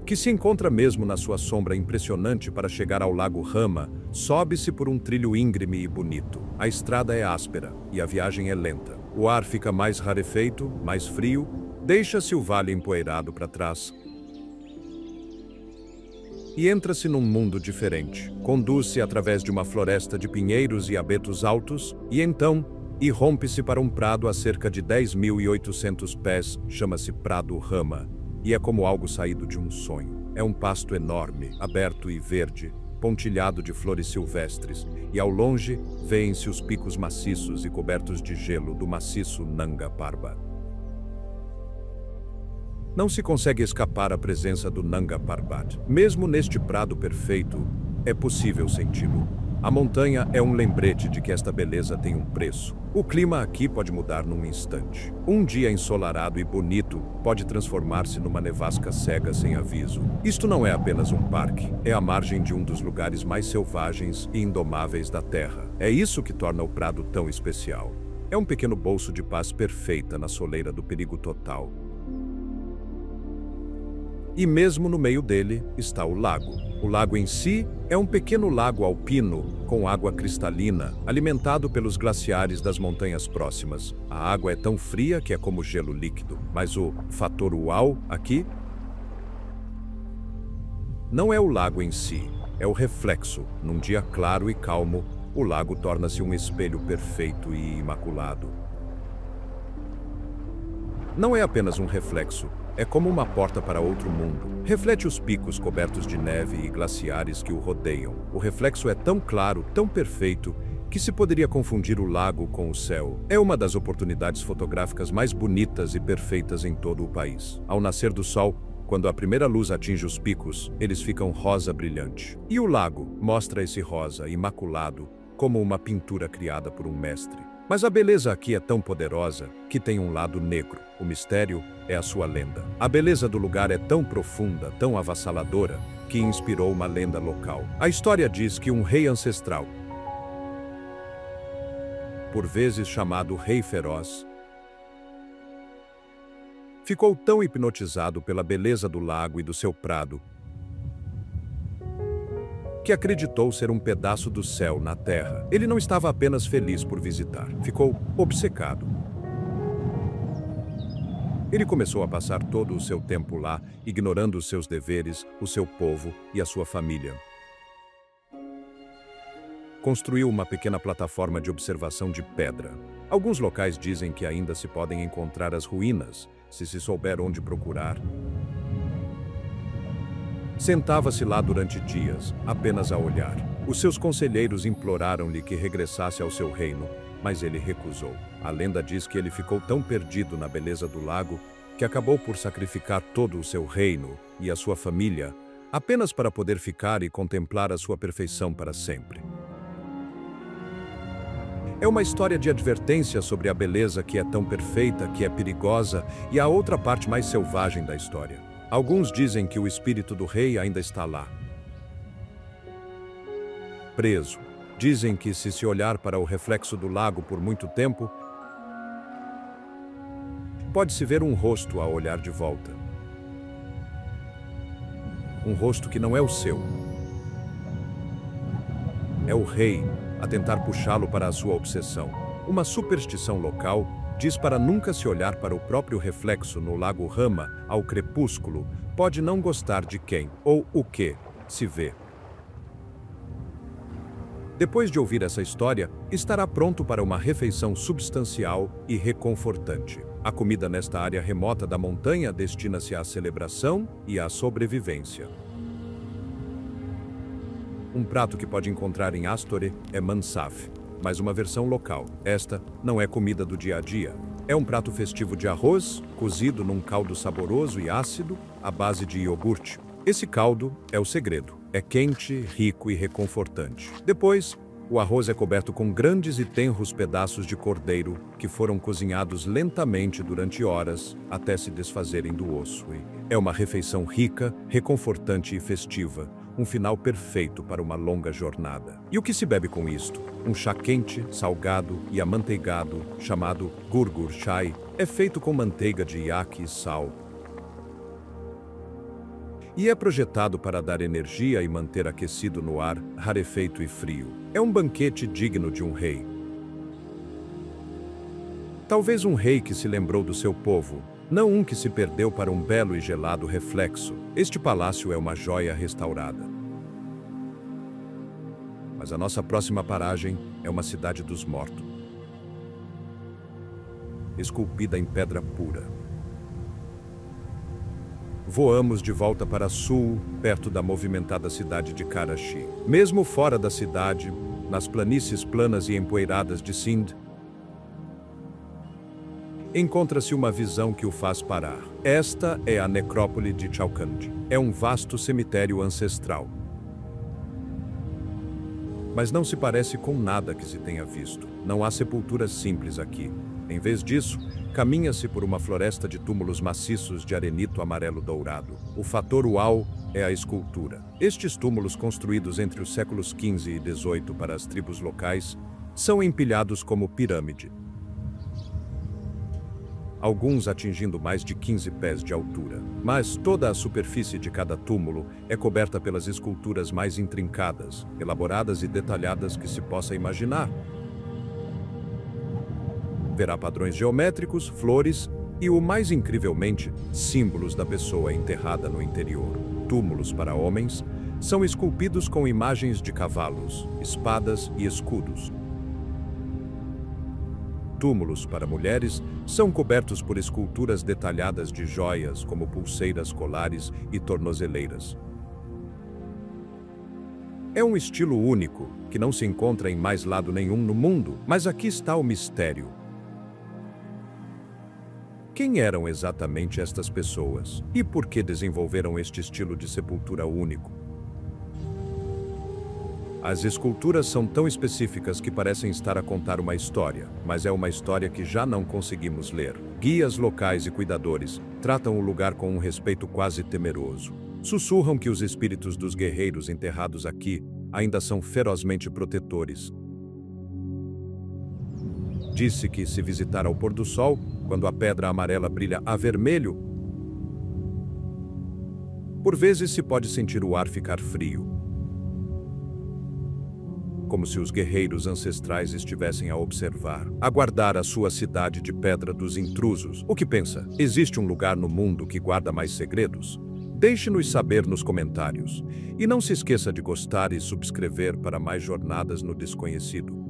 que se encontra mesmo na sua sombra impressionante. Para chegar ao Lago Rama, sobe-se por um trilho íngreme e bonito. A estrada é áspera e a viagem é lenta. O ar fica mais rarefeito, mais frio, deixa-se o vale empoeirado para trás e entra-se num mundo diferente. Conduz-se através de uma floresta de pinheiros e abetos altos e então irrompe-se para um prado a cerca de 10.800 pés, chama-se Prado Rama, e é como algo saído de um sonho. É um pasto enorme, aberto e verde, pontilhado de flores silvestres, e ao longe vêem-se os picos maciços e cobertos de gelo do maciço Nanga Parbat. Não se consegue escapar à presença do Nanga Parbat. Mesmo neste prado perfeito, é possível senti-lo. A montanha é um lembrete de que esta beleza tem um preço. O clima aqui pode mudar num instante. Um dia ensolarado e bonito pode transformar-se numa nevasca cega sem aviso. Isto não é apenas um parque, é a margem de um dos lugares mais selvagens e indomáveis da Terra. É isso que torna o prado tão especial. É um pequeno bolso de paz perfeita na soleira do perigo total. E mesmo no meio dele está o lago. O lago em si é um pequeno lago alpino com água cristalina, alimentado pelos glaciares das montanhas próximas. A água é tão fria que é como gelo líquido, mas o fator uau aqui não é o lago em si, é o reflexo. Num dia claro e calmo, o lago torna-se um espelho perfeito e imaculado. Não é apenas um reflexo, é como uma porta para outro mundo. Reflete os picos cobertos de neve e glaciares que o rodeiam. O reflexo é tão claro, tão perfeito, que se poderia confundir o lago com o céu. É uma das oportunidades fotográficas mais bonitas e perfeitas em todo o país. Ao nascer do sol, quando a primeira luz atinge os picos, eles ficam rosa brilhante. E o lago mostra esse rosa imaculado como uma pintura criada por um mestre. Mas a beleza aqui é tão poderosa que tem um lado negro. O mistério é a sua lenda. A beleza do lugar é tão profunda, tão avassaladora, que inspirou uma lenda local. A história diz que um rei ancestral, por vezes chamado Rei Feroz, ficou tão hipnotizado pela beleza do lago e do seu prado que acreditou ser um pedaço do céu na terra. Ele não estava apenas feliz por visitar, ficou obcecado. Ele começou a passar todo o seu tempo lá, ignorando os seus deveres, o seu povo e a sua família. Construiu uma pequena plataforma de observação de pedra. Alguns locais dizem que ainda se podem encontrar as ruínas, se souber onde procurar. Sentava-se lá durante dias, apenas a olhar. Os seus conselheiros imploraram-lhe que regressasse ao seu reino, mas ele recusou. A lenda diz que ele ficou tão perdido na beleza do lago que acabou por sacrificar todo o seu reino e a sua família, apenas para poder ficar e contemplar a sua perfeição para sempre. É uma história de advertência sobre a beleza que é tão perfeita, que é perigosa, e a outra parte mais selvagem da história. Alguns dizem que o espírito do rei ainda está lá, preso. Dizem que se olhar para o reflexo do lago por muito tempo, pode-se ver um rosto a olhar de volta. Um rosto que não é o seu. É o rei a tentar puxá-lo para a sua obsessão. Uma superstição local diz para nunca se olhar para o próprio reflexo no lago Rama ao crepúsculo, pode não gostar de quem ou o que se vê. Depois de ouvir essa história, estará pronto para uma refeição substancial e reconfortante. A comida nesta área remota da montanha destina-se à celebração e à sobrevivência. Um prato que pode encontrar em Astore é mansaf, mas uma versão local. Esta não é comida do dia a dia. É um prato festivo de arroz, cozido num caldo saboroso e ácido, à base de iogurte. Esse caldo é o segredo. É quente, rico e reconfortante. Depois, o arroz é coberto com grandes e tenros pedaços de cordeiro que foram cozinhados lentamente durante horas até se desfazerem do osso. É uma refeição rica, reconfortante e festiva. Um final perfeito para uma longa jornada. E o que se bebe com isto? Um chá quente, salgado e amanteigado, chamado gurgur chai, é feito com manteiga de iaque e sal. E é projetado para dar energia e manter aquecido no ar, rarefeito e frio. É um banquete digno de um rei. Talvez um rei que se lembrou do seu povo, não um que se perdeu para um belo e gelado reflexo. Este palácio é uma joia restaurada. Mas a nossa próxima paragem é uma cidade dos mortos, esculpida em pedra pura. Voamos de volta para sul, perto da movimentada cidade de Karachi. Mesmo fora da cidade, nas planícies planas e empoeiradas de Sindh, encontra-se uma visão que o faz parar. Esta é a necrópole de Chalkand. É um vasto cemitério ancestral. Mas não se parece com nada que se tenha visto. Não há sepulturas simples aqui. Em vez disso, caminha-se por uma floresta de túmulos maciços de arenito amarelo dourado. O fator uau é a escultura. Estes túmulos, construídos entre os séculos XV e XVIII para as tribos locais, são empilhados como pirâmide. Alguns atingindo mais de 15 pés de altura. Mas toda a superfície de cada túmulo é coberta pelas esculturas mais intrincadas, elaboradas e detalhadas que se possa imaginar. Verá padrões geométricos, flores e, o mais incrivelmente, símbolos da pessoa enterrada no interior. Túmulos para homens são esculpidos com imagens de cavalos, espadas e escudos. Túmulos para mulheres são cobertos por esculturas detalhadas de joias como pulseiras, colares e tornozeleiras. É um estilo único, que não se encontra em mais lado nenhum no mundo, mas aqui está o mistério. Quem eram exatamente estas pessoas? E por que desenvolveram este estilo de sepultura único? As esculturas são tão específicas que parecem estar a contar uma história, mas é uma história que já não conseguimos ler. Guias locais e cuidadores tratam o lugar com um respeito quase temeroso. Sussurram que os espíritos dos guerreiros enterrados aqui ainda são ferozmente protetores. Disse que, se visitar ao pôr do sol, quando a pedra amarela brilha a vermelho, por vezes se pode sentir o ar ficar frio, como se os guerreiros ancestrais estivessem a observar, a guardar a sua cidade de pedra dos intrusos. O que pensa? Existe um lugar no mundo que guarda mais segredos? Deixe-nos saber nos comentários. E não se esqueça de gostar e subscrever para mais jornadas no desconhecido.